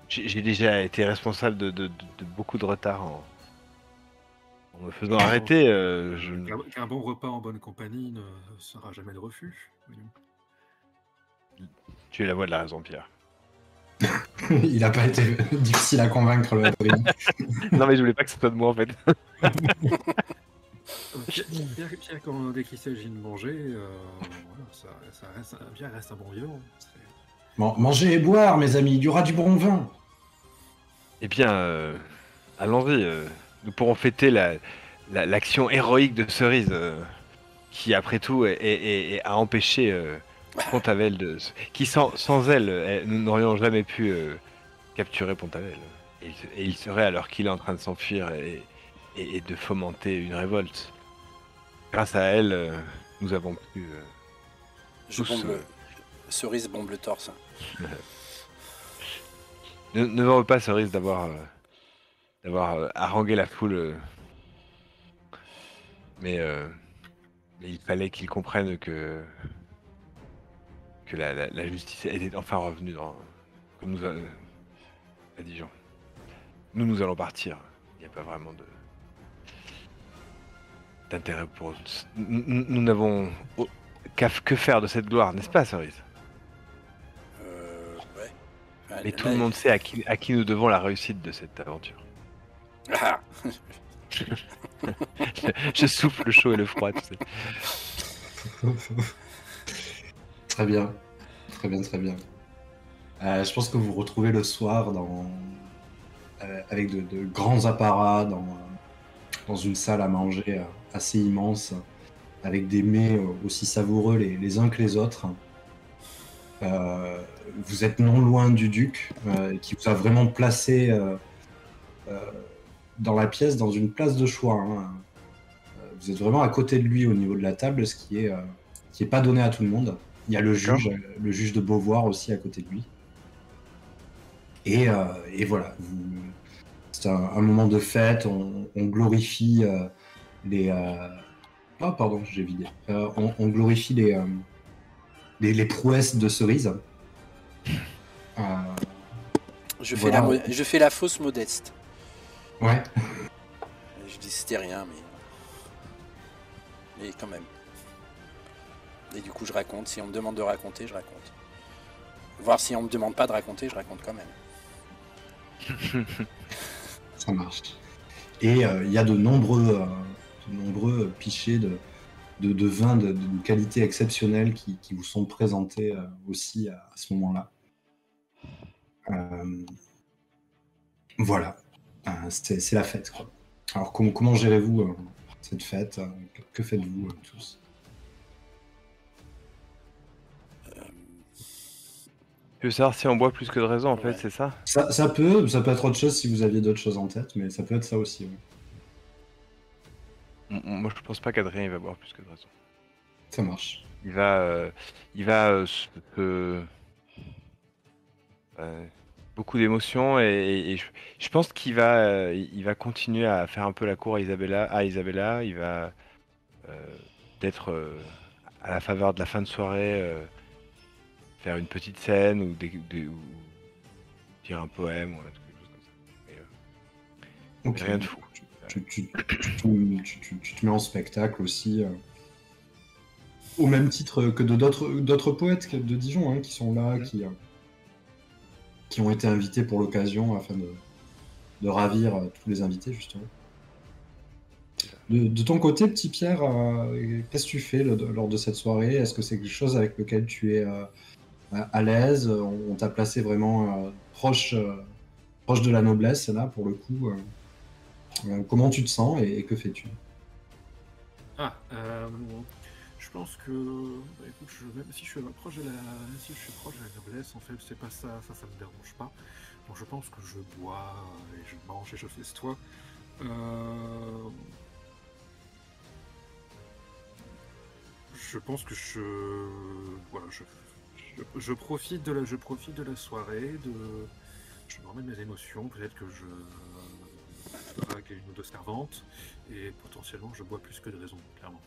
J'ai déjà été responsable de beaucoup de retard en me faisant arrêter. Qu'un bon repas en bonne compagnie ne sera jamais de refus. Tu es la voix de la raison, Pierre. Il n'a pas été difficile à convaincre le Adrien. Non, mais je voulais pas que ce soit de moi en fait. Pierre, dès qu'il s'agit de manger, Pierre reste un bon vivant. Manger et boire, mes amis, il y aura du bon vin. Eh bien, allons-y. Nous pourrons fêter l'action héroïque de Cerise, qui après tout a empêché Pont-Avel qui sans elle, nous n'aurions jamais pu capturer Pont-Avel. Et il serait alors qu'il est en train de s'enfuir et de fomenter une révolte. Grâce à elle, nous avons pu. Cerise bombe le torse. Ne veux pas, Cerise, d'avoir harangué la foule. Mais il fallait qu'ils comprennent que la justice était enfin revenue comme nous à Dijon. nous allons partir. Il n'y a pas vraiment d'intérêt pour nous. Nous n'avons que faire de cette gloire, n'est-ce pas, Cerise? Ouais. Enfin, Mais tout là, le monde sait à qui nous devons la réussite de cette aventure. Ah, Je souffle le chaud et le froid, tu sais. Très bien. Très bien, très bien. Je pense que vous vous retrouvez le soir avec de grands apparats dans une salle à manger assez immense, avec des mets aussi savoureux les uns que les autres. Vous êtes non loin du duc, qui vous a vraiment placé dans la pièce, dans une place de choix, hein. Vous êtes vraiment à côté de lui au niveau de la table, ce qui est pas donné à tout le monde. Il y a le juge de Beauvoir aussi à côté de lui. Et voilà, c'est un moment de fête, on glorifie les... Ah pardon, j'ai vidé. On glorifie les prouesses de Cerise. je Voilà. fais la fausse modeste. Ouais, Je dis c'était rien, mais quand même. Et du coup, je raconte. Si on me demande de raconter, je raconte. Voir si on me demande pas de raconter, je raconte quand même. ça marche. Et il y a de nombreux pichets de vins de qualité exceptionnelle qui vous sont présentés aussi à ce moment-là. Voilà, c'est la fête, quoi. Alors comment gérez-vous cette fête? Que faites-vous tous? Tu veux savoir si on boit plus que de raison, en fait, Ouais. c'est ça? Ça peut être autre chose si vous aviez d'autres choses en tête, mais ça peut être ça aussi. Ouais. Moi, je pense pas qu'Adrien il va boire plus que de raison. Ça marche. Il va beaucoup d'émotions et je pense qu'il va, il va continuer à faire un peu la cour à Isabella. Il va peut-être à la faveur de la fin de soirée faire une petite scène ou ou dire un poème ou quelque chose comme ça. Mais, Ok. rien de fou. Tu te mets en spectacle aussi, au même titre que d'autres poètes de Dijon, hein, qui sont là, qui ont été invités pour l'occasion afin de ravir tous les invités, justement. De ton côté, petit Pierre, qu'est-ce que tu fais lors de cette soirée? Est-ce que c'est quelque chose avec lequel tu es à l'aise? On t'a placé vraiment proche de la noblesse, là, pour le coup. Comment tu te sens et que fais-tu? Je pense que, écoute, même si je suis proche de la noblesse, en fait, c'est pas ça me dérange pas. Donc je pense que je bois et je mange et je festoie. Je pense que voilà, je profite de la soirée, je me remets de mes émotions, peut-être que je drague une ou deux servantes, et potentiellement je bois plus que de raison, clairement.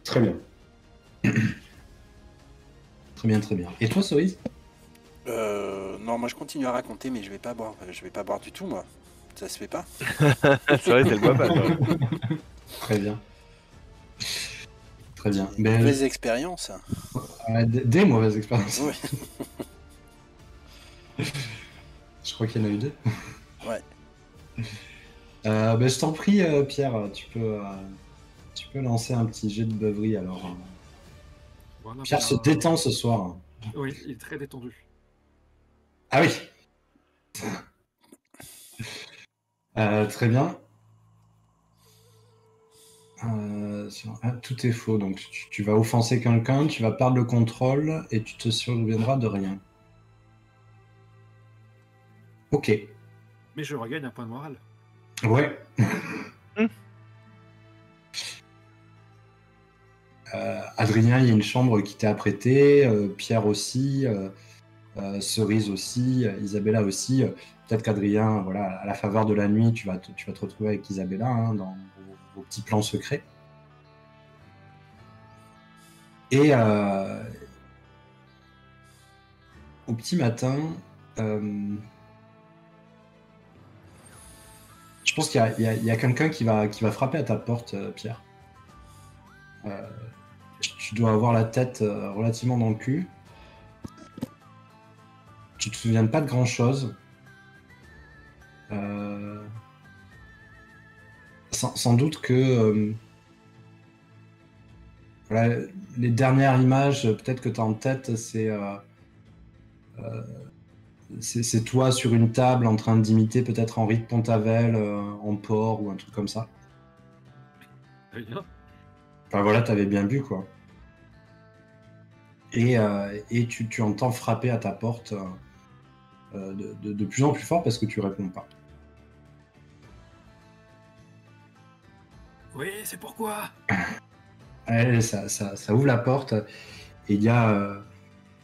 Très bien. Très bien, très bien. Et toi, Cerise? Non, moi je continue à raconter, mais je vais pas boire. Je vais pas boire du tout, moi. Ça se fait pas. C'est vrai, elle boit pas. Toi. Très bien. Très bien. Des mauvaises expériences. Des mauvaises expériences. Oui. Je crois qu'il y en a eu deux. Ouais. Je t'en prie, Pierre, tu peux lancer un petit jet de beuverie alors. Voilà, Pierre se détend ce soir. Oui, il est très détendu. Ah oui. Très bien. Tout est faux, donc tu vas offenser quelqu'un, tu vas perdre le contrôle et tu te souviendras de rien. Ok. Mais je regagne un point de morale. Ouais. Adrien, il y a une chambre qui t'est apprêtée, Pierre aussi, Cerise aussi, Isabella aussi. Peut-être qu'Adrien, voilà, à la faveur de la nuit, tu vas te retrouver avec Isabella, hein, dans vos petits plans secrets. Et au petit matin, Je pense qu'il y a quelqu'un qui va frapper à ta porte, Pierre. Tu dois avoir la tête relativement dans le cul. Tu te souviens pas de grand chose. Sans doute que voilà, les dernières images peut-être que tu as en tête, c'est toi sur une table en train d'imiter peut-être Henri de Pontavel en porc ou un truc comme ça. Rien. Enfin voilà, t'avais bien bu quoi. Et tu entends frapper à ta porte de plus en plus fort parce que tu réponds pas. Oui, c'est pourquoi. Ouais, ça ouvre la porte et il y a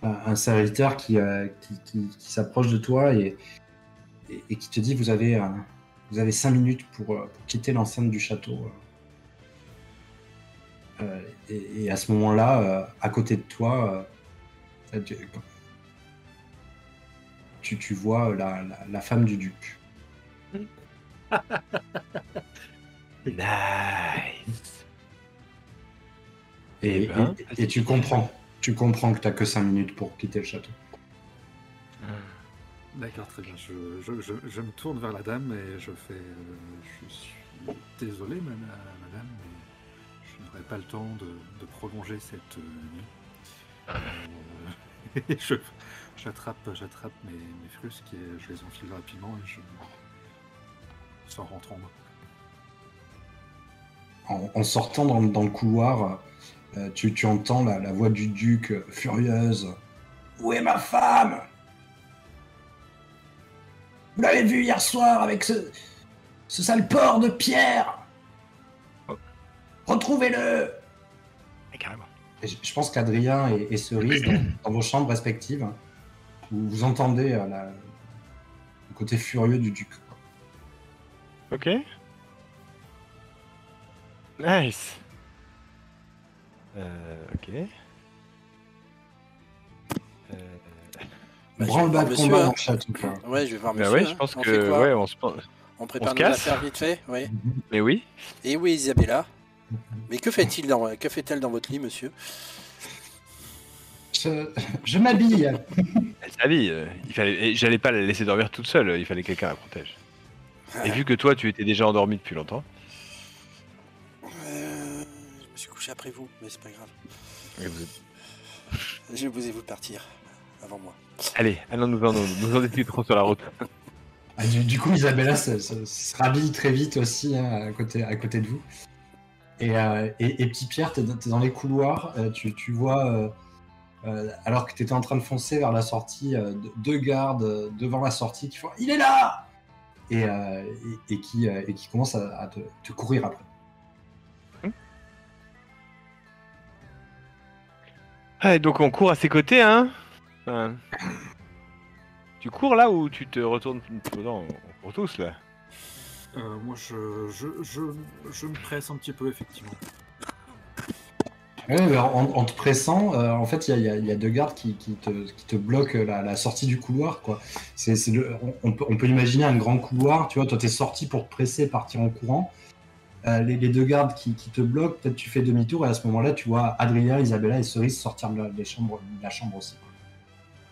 un serviteur qui s'approche de toi et qui te dit vous avez 5 minutes pour quitter l'enceinte du château. Et à ce moment-là, à côté de toi, tu vois la femme du duc. Nice. Et tu comprends que t'as que 5 minutes pour quitter le château. D'accord, très bien. Je me tourne vers la dame et je fais... je suis désolé, madame, mais je n'aurai pas le temps de prolonger cette nuit. Et j'attrape mes frusques et je les enfile rapidement et je sors rentrant. En sortant dans le couloir, tu entends la voix du duc furieuse. « Où est ma femme ? Vous l'avez vu hier soir avec ce sale porc de Pierre. Retrouvez-le !» Carrément. Et je pense qu'Adrien et Cerise, dans vos chambres respectives, vous entendez le côté furieux du duc. Ok. Nice. Ok. Branle-bas de combat dans le château. Ouais, je vais voir Bah monsieur. ouais, je pense on que fait quoi ouais, on prépare se nos casse. affaires vite fait, oui. Mais oui. Et oui, Isabella. Mais que fait-elle dans votre lit, monsieur? Je m'habille. Elle s'habille. J'allais pas la laisser dormir toute seule. Il fallait que quelqu'un la protège. Et vu que toi, tu étais déjà endormi depuis longtemps. Je me suis couché après vous, mais c'est pas grave. Je vous ai vu partir avant moi. Allez, allons-nous en études trop sur la route. Du coup, Isabella se rhabille très vite aussi à côté de vous. Et petit Pierre, t'es dans les couloirs, tu vois, alors que t'étais en train de foncer vers la sortie, deux gardes devant la sortie qui font « Il est là !» et qui commencent à te courir après. Ah, et donc on court à ses côtés, hein. Enfin, tu cours là ou tu te retournes? Non, on court tous là. Moi, je me presse un petit peu, effectivement. Ouais, en te pressant, en fait, il y a deux gardes qui te bloquent la sortie du couloir, quoi. On peut imaginer un grand couloir, tu vois, toi t'es sorti pour te presser, partir en courant. Les deux gardes qui te bloquent, peut-être tu fais demi-tour et à ce moment-là, tu vois Adrien, Isabella et Cerise sortir de la chambre aussi.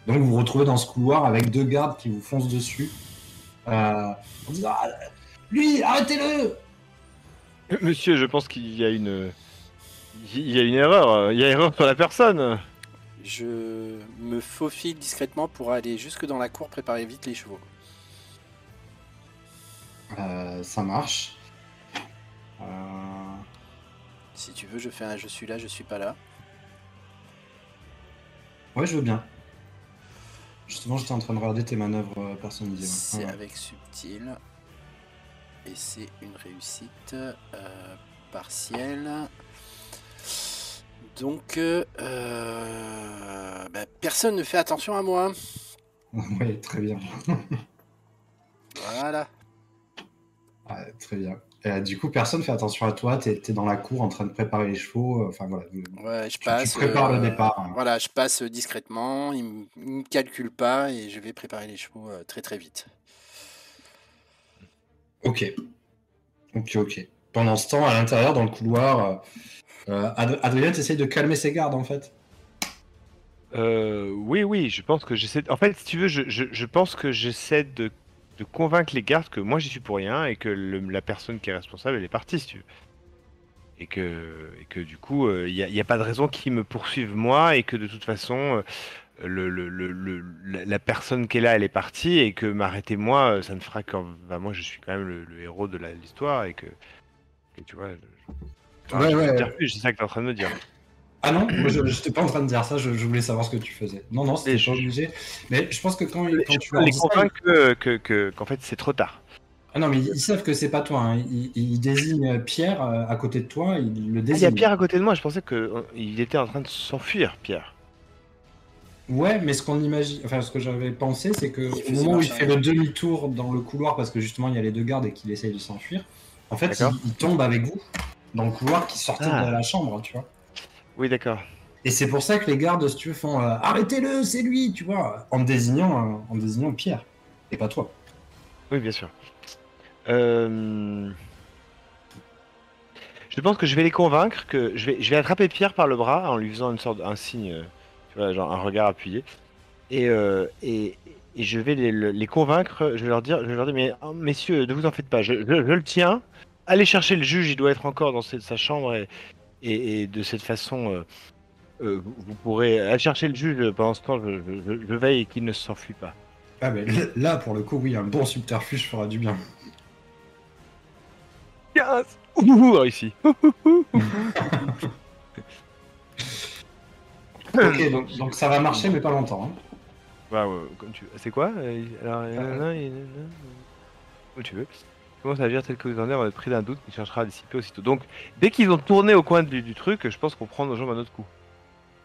Donc vous vous retrouvez dans ce couloir avec deux gardes qui vous foncent dessus. En disant « Lui, arrêtez-le !» Monsieur, je pense qu'il y a une erreur. Il y a erreur sur la personne. Je me faufile discrètement pour aller jusque dans la cour préparer vite les chevaux. Ça marche. Si tu veux, je fais un je suis là, je suis pas là. Ouais, je veux bien. Justement, j'étais en train de regarder tes manœuvres personnalisées. C'est Ouais. avec subtil. Et c'est une réussite partielle. Donc, personne ne fait attention à moi. Oui, très bien. Voilà. Ouais, très bien. Et, du coup, personne fait attention à toi. T'es dans la cour en train de préparer les chevaux. Enfin voilà. Ouais, je passe. Tu prépares le départ. Hein. Voilà, je passe discrètement. Il me calcule pas et je vais préparer les chevaux très très vite. Ok. Ok. Pendant ce temps, à l'intérieur, dans le couloir, Adrien essaye de calmer ses gardes, en fait. Oui, je pense que j'essaie. En fait, si tu veux, je pense que j'essaie de convaincre les gardes que moi j'y suis pour rien et que la personne qui est responsable elle est partie, si tu veux. Et que du coup, y a pas de raison qu'ils me poursuivent moi et que de toute façon, la personne qui est là, elle est partie et que m'arrêter moi, ça ne fera que. Bah, moi, je suis quand même le héros de l'histoire et tu vois, je Ouais, rajoute du ouais. subterfuge, c'est ça que tu es en train de me dire. Ah non, moi je n'étais pas en train de dire ça, je voulais savoir ce que tu faisais. Non, Et c'était pas obligé. Mais je pense que quand je tu peux leur les dis ça, convaincre qu'en fait, c'est trop tard. ah non, mais ils savent que c'est pas toi. Hein. Ils désignent Pierre à côté de toi, ils le Ah, il y a désignent. Pierre à côté de moi, je pensais qu'il était en train de s'enfuir, Pierre. Ouais, mais ce qu'on imagine, enfin ce que j'avais pensé, c'est que Il au faisait moment où il marche fait arrière. le demi-tour dans le couloir, parce que justement il y a les deux gardes et qu'il essaye de s'enfuir, en fait D'accord? il tombe avec vous dans le couloir qui sortait de Ah, la chambre, tu vois. oui, d'accord. Et c'est pour ça que les gardes, si tu veux, font arrêtez-le, c'est lui, tu vois, en désignant Pierre et pas toi. Oui, bien sûr. Euh, Je pense que je vais les convaincre que je vais attraper Pierre par le bras en lui faisant une sorte un signe, tu vois, genre un regard appuyé, et, euh, et, et je vais les convaincre. Je vais leur dire, mais oh, messieurs, ne vous en faites pas, je le tiens. Allez chercher le juge, il doit être encore dans sa chambre et de cette façon, vous pourrez aller chercher le juge pendant ce temps. Je veille qu'il ne s'enfuit pas. Ah ben là pour le coup oui, un bon subterfuge fera du bien. 15. Ouh, réussi. Ok, donc ça va marcher mais pas longtemps. Hein. Bah, comme tu veux. C'est quoi? Alors, où tu veux. Commence à agir tel que vous en êtes, on va être pris d'un doute qui cherchera à dissiper aussitôt. Donc, dès qu'ils ont tourné au coin du truc, je pense qu'on prend nos jambes à notre cou.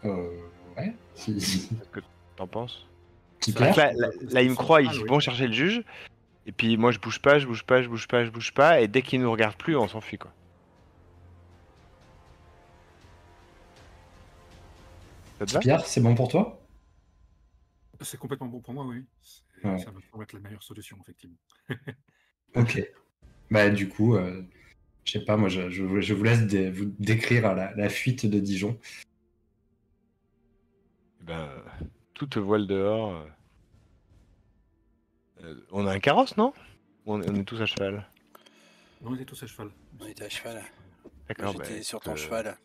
Euh, ouais. Qu'est-ce que t'en penses? Qui Ça, Parce perd que je là, trouve là, la là, position ils me croient, centrale, ils oui. vont chercher le juge. Et puis, moi, je bouge pas, je bouge pas, je bouge pas, je bouge pas. Et dès qu'ils nous regardent plus, on s'enfuit, quoi. Ça te va? Pierre, c'est bon pour toi? C'est complètement bon pour moi, oui. Ouais. Ça me semble être la meilleure solution, effectivement. Ok. Bah du coup, je sais pas, moi je vous laisse vous décrire la fuite de Dijon. Eh ben, toute voile dehors. On a un carrosse, non? Ou on est tous à cheval. On était tous à cheval. On était à cheval. Moi, D'accord, bah, j'étais sur écoute, ton cheval.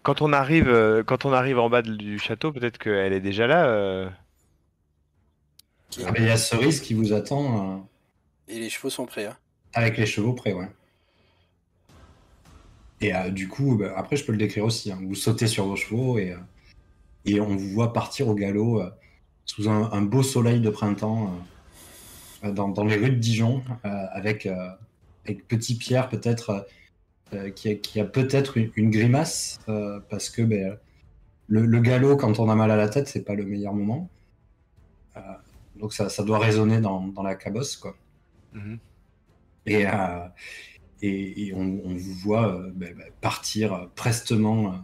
quand on arrive en bas du château, peut-être qu'elle est déjà là. Ah bah, il y a Cerise qui vous attend Et les chevaux sont prêts, hein. avec les chevaux près, ouais. Et du coup, bah, après je peux le décrire aussi. Hein. Vous sautez sur vos chevaux et on vous voit partir au galop sous un beau soleil de printemps dans les rues de Dijon avec Petit Pierre peut-être qui a peut-être une grimace parce que ben, le galop, quand on a mal à la tête, c'est pas le meilleur moment. Euh, donc ça doit résonner dans la cabosse, quoi. Mhm. Et, euh, et on vous voit partir prestement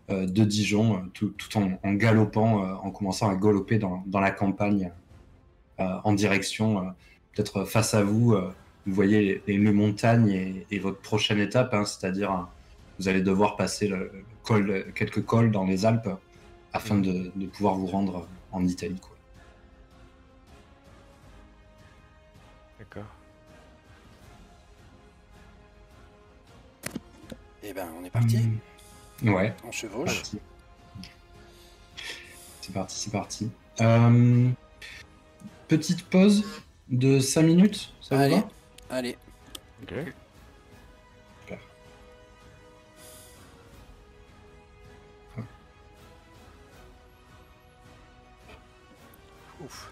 de Dijon, tout en galopant, en commençant à galoper dans la campagne, en direction, peut-être face à vous, vous voyez les montagnes et votre prochaine étape, hein, c'est-à-dire vous allez devoir passer quelques cols dans les Alpes afin de pouvoir vous rendre en Italie, quoi. D'accord. Eh ben, on est parti. Ouais, On chevauche. parti. C'est parti. Petite pause de 5 minutes, ça vous Allez, va? allez. Ok. Super. Ouf.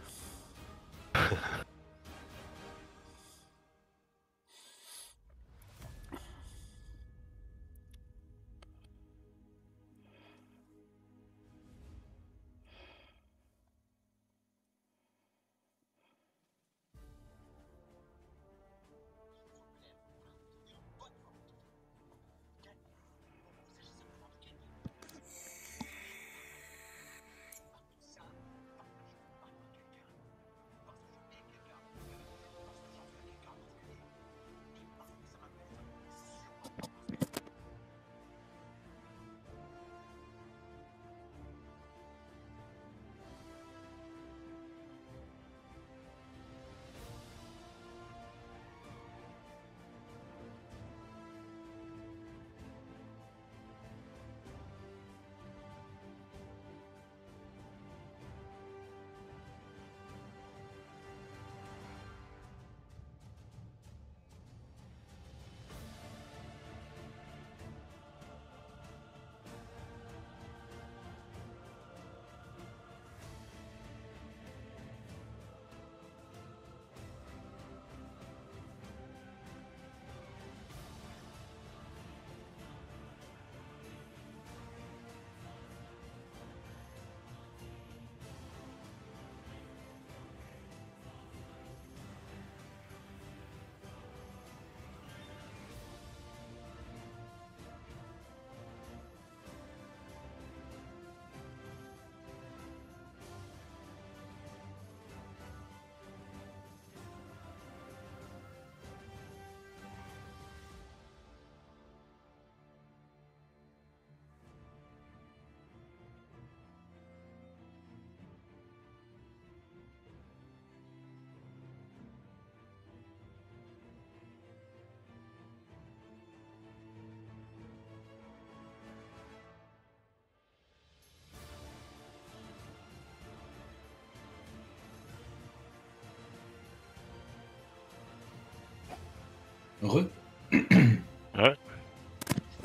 Re. Ouais.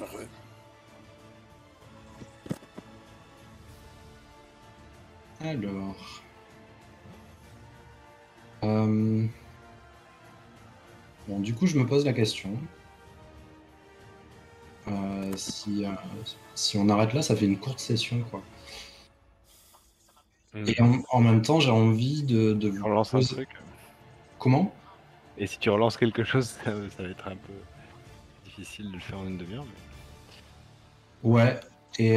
Re. Alors. Bon, du coup, je me pose la question. Si on arrête là, ça fait une courte session, quoi. Et en même temps, j'ai envie de Tu vous relances un poser... truc. Comment? Et si tu relances quelque chose, ça va être un peu difficile de le faire en une demi-heure. Ouais. Et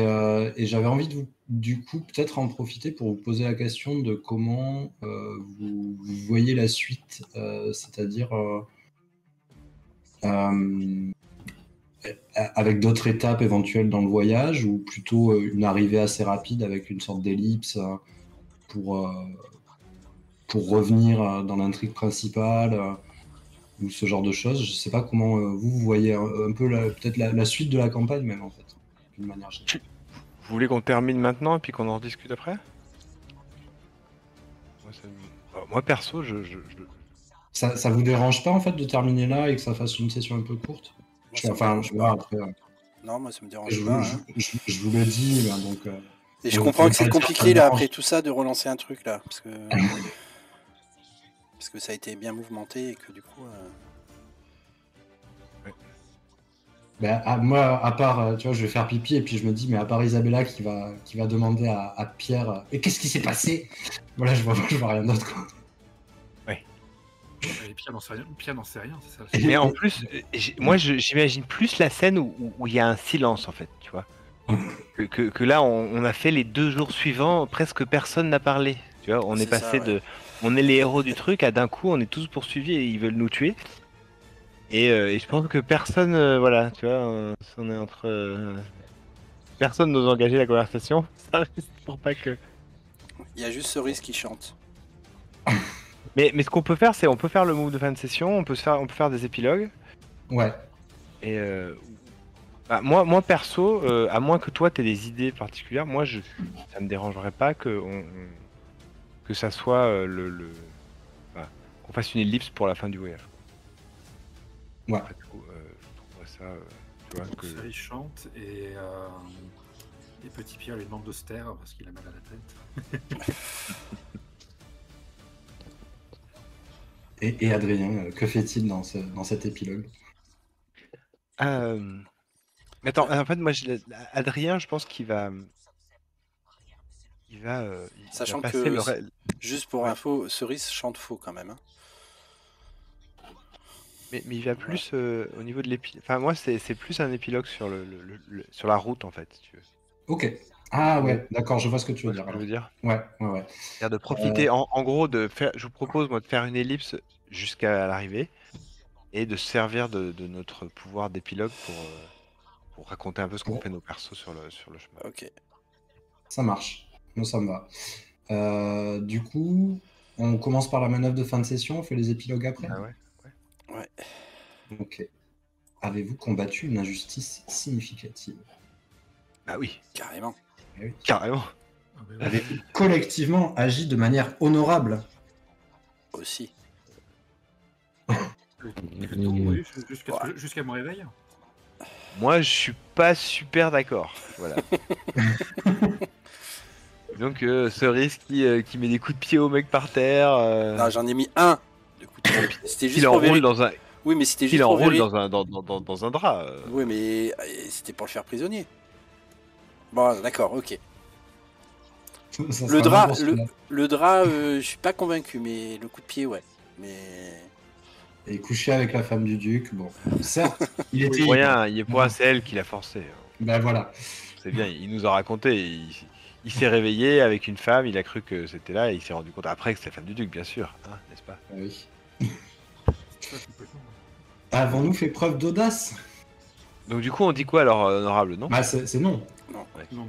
j'avais envie de vous, du coup, peut-être en profiter pour vous poser la question de comment vous voyez la suite, c'est-à-dire avec d'autres étapes éventuelles dans le voyage, ou plutôt une arrivée assez rapide avec une sorte d'ellipse pour revenir dans l'intrigue principale, ou ce genre de choses. Je sais pas comment vous voyez un peu peut-être la suite de la campagne même, en fait, d'une manière générale. Vous voulez qu'on termine maintenant et puis qu'on en rediscute après? Moi, perso, Ça vous dérange pas, en fait, de terminer là et que ça fasse une session un peu courte? Moi, ça me Enfin, dérange pas. après, Non, moi ça me dérange je, pas. je- Hein. je vous le dis, ben, donc... Et je vous comprends pouvez que pas c'est le dire, ça compliqué me là dérange. après tout ça de relancer un truc là, parce que ça a été bien mouvementé et que du coup. Ben, moi, à part, tu vois, je vais faire pipi et puis je me dis, mais à part Isabella qui va demander à Pierre, et qu'est-ce qui s'est passé? Voilà, je vois rien d'autre, quoi. Et Pierre n'en sait rien, c'est ça. Et- Mais en plus, moi, j'imagine plus la scène où il y a un silence, en fait, tu vois. Que là, on a fait les 2 jours suivants, presque personne n'a parlé. Tu vois, on est C'est ça, passé ouais. de... On est les héros du truc à d'un coup, on est tous poursuivis et ils veulent nous tuer. Et je pense que personne, voilà, tu vois, on est entre... personne n'ose engager la conversation. Ça risque pour pas que... Il y a juste Cerise qui chante. Mais ce qu'on peut faire, c'est on peut faire le move de fin de session, on peut faire des épilogues. Ouais. Et bah, moi perso, à moins que toi t'aies des idées particulières, ça me dérangerait pas que ça soit enfin, qu'on fasse une ellipse pour la fin du voyage. Ouais. Après tout, je trouverais ça, tu vois, que... Cerise chante et Petit Pierre lui demande de se taire parce qu'il a mal à la tête. Et Adrien, que fait-il dans cet épilogue? Mais attends, en fait, moi, Adrien, je pense qu'il va Sachant passer que, le... juste pour Ouais. info, Cerise chante faux quand même. Hein. Mais il va plus au niveau de l'épilogue. Enfin, moi, c'est plus un épilogue sur sur la route, en fait, si tu veux. Ok. Ah Ouais. ouais, d'accord, je vois ce que tu Tu veux vois ce dire. que je veux dire? Ouais, ouais, ouais. C'est-à-dire de profiter, en gros, je vous propose, moi, de faire une ellipse jusqu'à l'arrivée et de se servir de notre pouvoir d'épilogue pour raconter un peu ce qu'ont fait nos persos sur le chemin. Ok. Ça marche. Moi, ça me va. Du coup, on commence par la manœuvre de fin de session, on fait les épilogues après? Ah ouais? Ouais. Ok. Avez-vous combattu une injustice significative? Ah oui, Carrément. Eh oui. carrément. Ah, mais ouais. Avez-vous collectivement agi de manière honorable? Aussi. Oui, jusqu'à mon réveil. Moi, je suis pas super d'accord. Voilà. Donc, Cerise qui met des coups de pied au mec par terre. Non, j'en ai mis un de coup de pied. C'était juste Qu'il pour enroule vérifier. dans un, Oui, mais c'était qu'il juste pour enroule vérifier. dans un drap. Oui, mais c'était pour le faire prisonnier. Bon, d'accord, ok. Ça Le sera drap, bon pour celui-là. le drap, je suis pas convaincu, mais le coup de pied, ouais. Mais Et coucher avec la femme du duc, bon. Certes, il était Pour libre. rien, il est pour rien, c'est elle qui l'a forcé. Ben voilà. C'est bien, il nous a raconté. Il s'est réveillé avec une femme, il a cru que c'était là et il s'est rendu compte après que c'était la femme du duc, bien sûr, hein, n'est-ce pas? Ah oui. Ça, complètement. Avons-nous fait preuve d'audace? Donc, du coup, on dit quoi alors, honorable, non? Bah, c'est non. Non, c'est bon.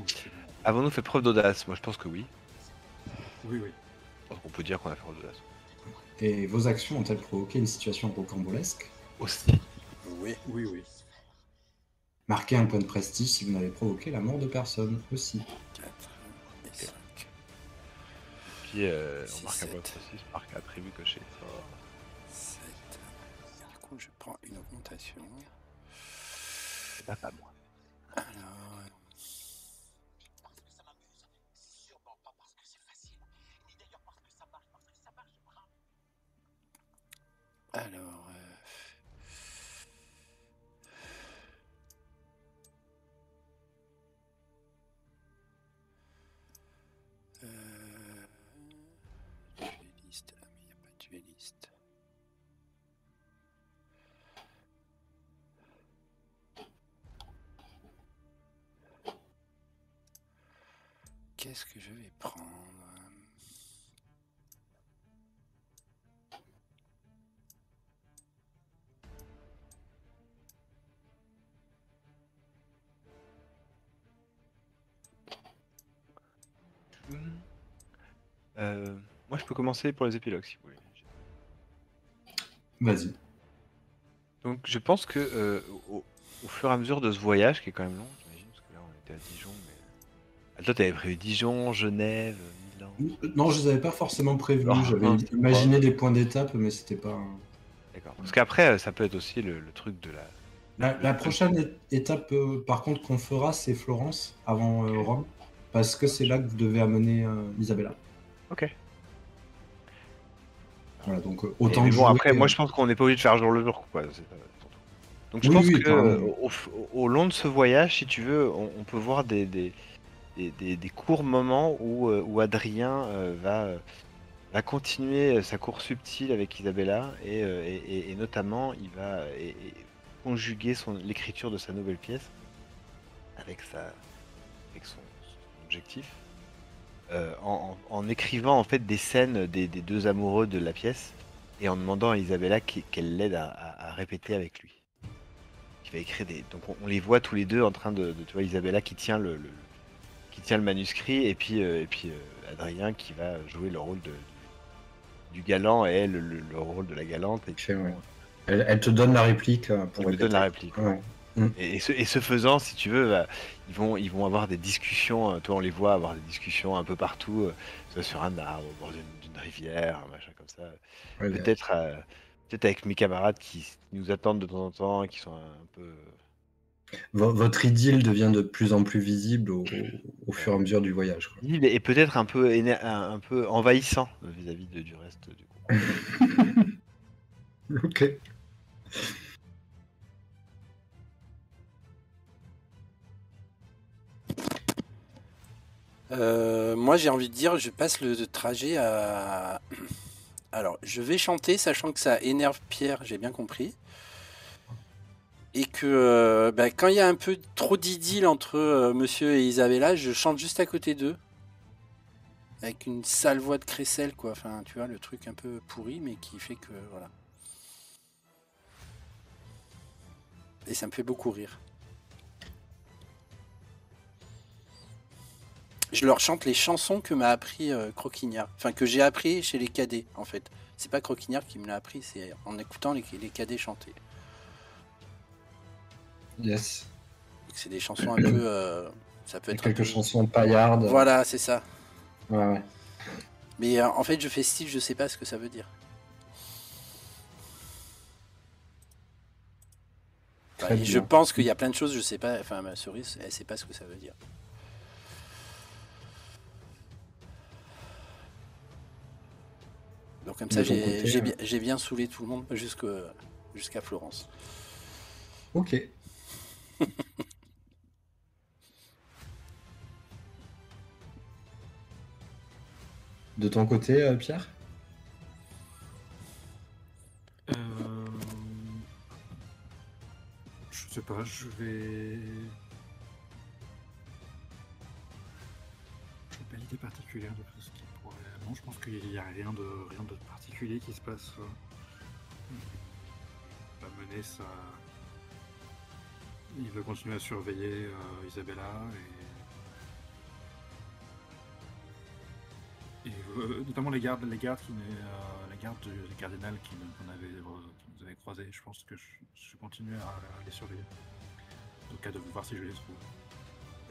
Avons-nous fait preuve d'audace? Moi, je pense que oui. Oui. Je pense qu'on peut dire qu'on a fait preuve d'audace. Et vos actions ont-elles provoqué une situation rocambolesque? Aussi. oui. Marquez un point de prestige si vous n'avez provoqué la mort de personne aussi. 4 et 5. Puis, on Six, marque un point de sept. précis, marque attribut coché. 7. Du coup, coup, je prends une augmentation. Pas moi. Alors, alors dueliste, mais il n'y a pas de dueliste. Qu'est-ce que je vais prendre? Moi, je peux commencer pour les épilogues, si vous voulez. Vas-y. Donc, je pense que au fur et à mesure de ce voyage, qui est quand même long, j'imagine, parce que là, on était à Dijon, mais... Ah, toi, t'avais prévu Dijon, Genève, Milan... Non, je les avais pas forcément prévus. Oh, J'avais imaginé des points d'étape, mais c'était pas... D'accord. Parce qu'après, ça peut être aussi le truc de la... La prochaine étape, par contre, qu'on fera, c'est Florence, avant Rome, parce que c'est là que vous devez amener Isabella. Ok. Voilà, donc autant Mais bon, jouer... après, moi, je pense qu'on n'est pas obligé de faire jour le jour, quoi. Donc, je Oui, pense oui, que au long de ce voyage, si tu veux, on peut voir des courts moments où Adrien va continuer sa course subtile avec Isabella et notamment il va conjuguer l'écriture de sa nouvelle pièce avec son objectif en écrivant en fait des scènes des deux amoureux de la pièce et en demandant à Isabella qu'elle l'aide à répéter avec lui. Il va écrire donc on les voit tous les deux en train de tu vois, Isabella qui tient le manuscrit et puis Adrien qui va jouer le rôle du galant et elle le rôle de la galante. Et ouais. Elle te donne la réplique pour elle me donne la réplique. Ouais. Et ce faisant, si tu veux, ils vont avoir des discussions. Toi, on les voit avoir des discussions un peu partout, soit sur un arbre, au bord d'une rivière, un machin comme ça. Ouais, peut-être avec mes camarades qui nous attendent de temps en temps, qui sont un peu... Votre idylle devient de plus en plus visible au fur et à mesure du voyage. Quoi. Et peut-être un peu envahissant vis-à-vis du reste du groupe. Ok. Moi, j'ai envie de dire, je passe le trajet à... Alors, je vais chanter, sachant que ça énerve Pierre, j'ai bien compris. Et que quand il y a un peu trop d'idylle entre Monsieur et Isabella, je chante juste à côté d'eux. Avec une sale voix de crécelle, quoi. Enfin, tu vois, le truc un peu pourri, mais qui fait que... Voilà. Et ça me fait beaucoup rire. Je leur chante les chansons que m'a appris Croquignard. Enfin, que j'ai appris chez les cadets, en fait. C'est pas Croquignard qui me l'a appris, c'est en écoutant les cadets chanter. Yes. C'est des chansons un peu... ça peut être quelques chansons paillardes. Voilà, c'est ça. Ouais. Mais en fait, je fais style, je sais pas ce que ça veut dire. Enfin, et je pense qu'il y a plein de choses, je sais pas. Enfin, ma cerise, elle sait pas ce que ça veut dire. Donc comme ça, j'ai bien saoulé tout le monde jusqu'à Florence. Ok. De ton côté, Pierre? Je sais pas, je vais... J'ai pas d'idée particulière de ce qui pourrait... Non, je pense qu'il n'y a rien de particulier qui se passe. La mener, ça... Il veut continuer à surveiller Isabella et notamment les gardes du cardinal qui nous avait croisés. Je pense que je continue à les surveiller. En tout cas, de voir si je les trouve.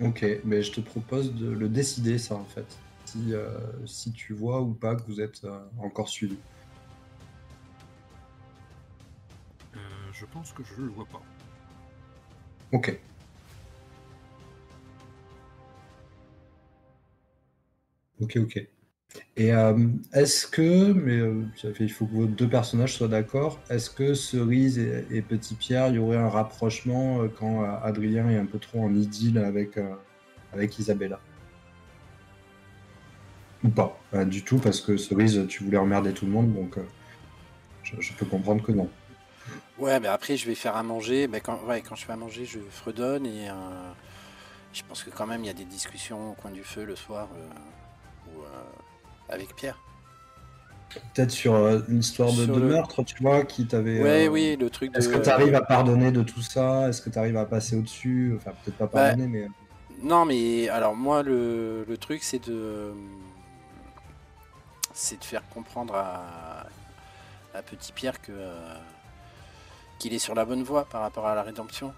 Ok, mais je te propose de le décider, ça, en fait. Si tu vois ou pas que vous êtes encore suivi. pense que je le vois pas. Ok. Ok. Et est-ce que, mais il faut que vos deux personnages soient d'accord, est-ce que Cerise et Petit Pierre, il y aurait un rapprochement quand Adrien est un peu trop en idylle avec Isabella? Ou pas? Du tout, parce que Cerise, tu voulais emmerder tout le monde, donc je peux comprendre que non. Ouais, mais après, je vais faire à manger. Ben, quand je fais à manger, je fredonne et je pense que quand même, il y a des discussions au coin du feu le soir avec Pierre. Peut-être sur une histoire Sur de le... meurtre, tu vois, qui t'avait... Ouais, oui, le truc de... Est-ce que tu arrives à pardonner de tout ça? Est-ce que tu arrives à passer au-dessus? Enfin, peut-être pas Bah, pardonner, mais... non, mais alors moi, le truc, c'est de faire comprendre à Petit Pierre que qu'il est sur la bonne voie par rapport à la rédemption.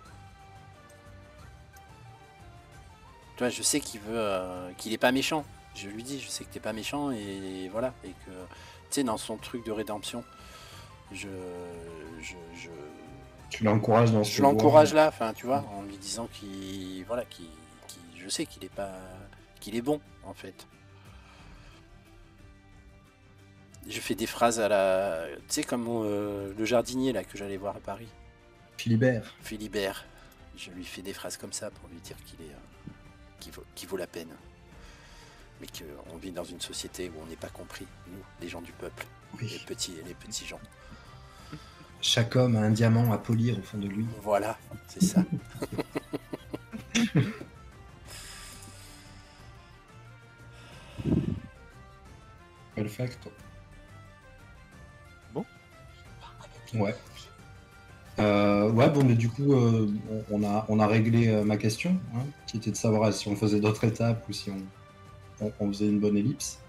Tu vois, je sais qu'il est pas méchant. Je lui dis, je sais que t'es pas méchant et voilà. Et que, tu sais, dans son truc de rédemption, je Tu l'encourages dans je l'encourage là, enfin, tu vois, en lui disant je sais qu'il est bon, en fait. Je fais des phrases tu sais, comme le jardinier là que j'allais voir à Paris. Philibert. Philibert. Je lui fais des phrases comme ça pour lui dire qu'il vaut la peine. Mais qu'on vit dans une société où on n'est pas compris, nous, les gens du peuple, Oui. les petits gens. Chaque homme a un diamant à polir au fond de lui. Voilà, c'est ça. Perfecto. Bon. Ouais. Ouais, bon, mais du coup, on a réglé ma question, hein, qui était de savoir si on faisait d'autres étapes ou si on faisait une bonne ellipse.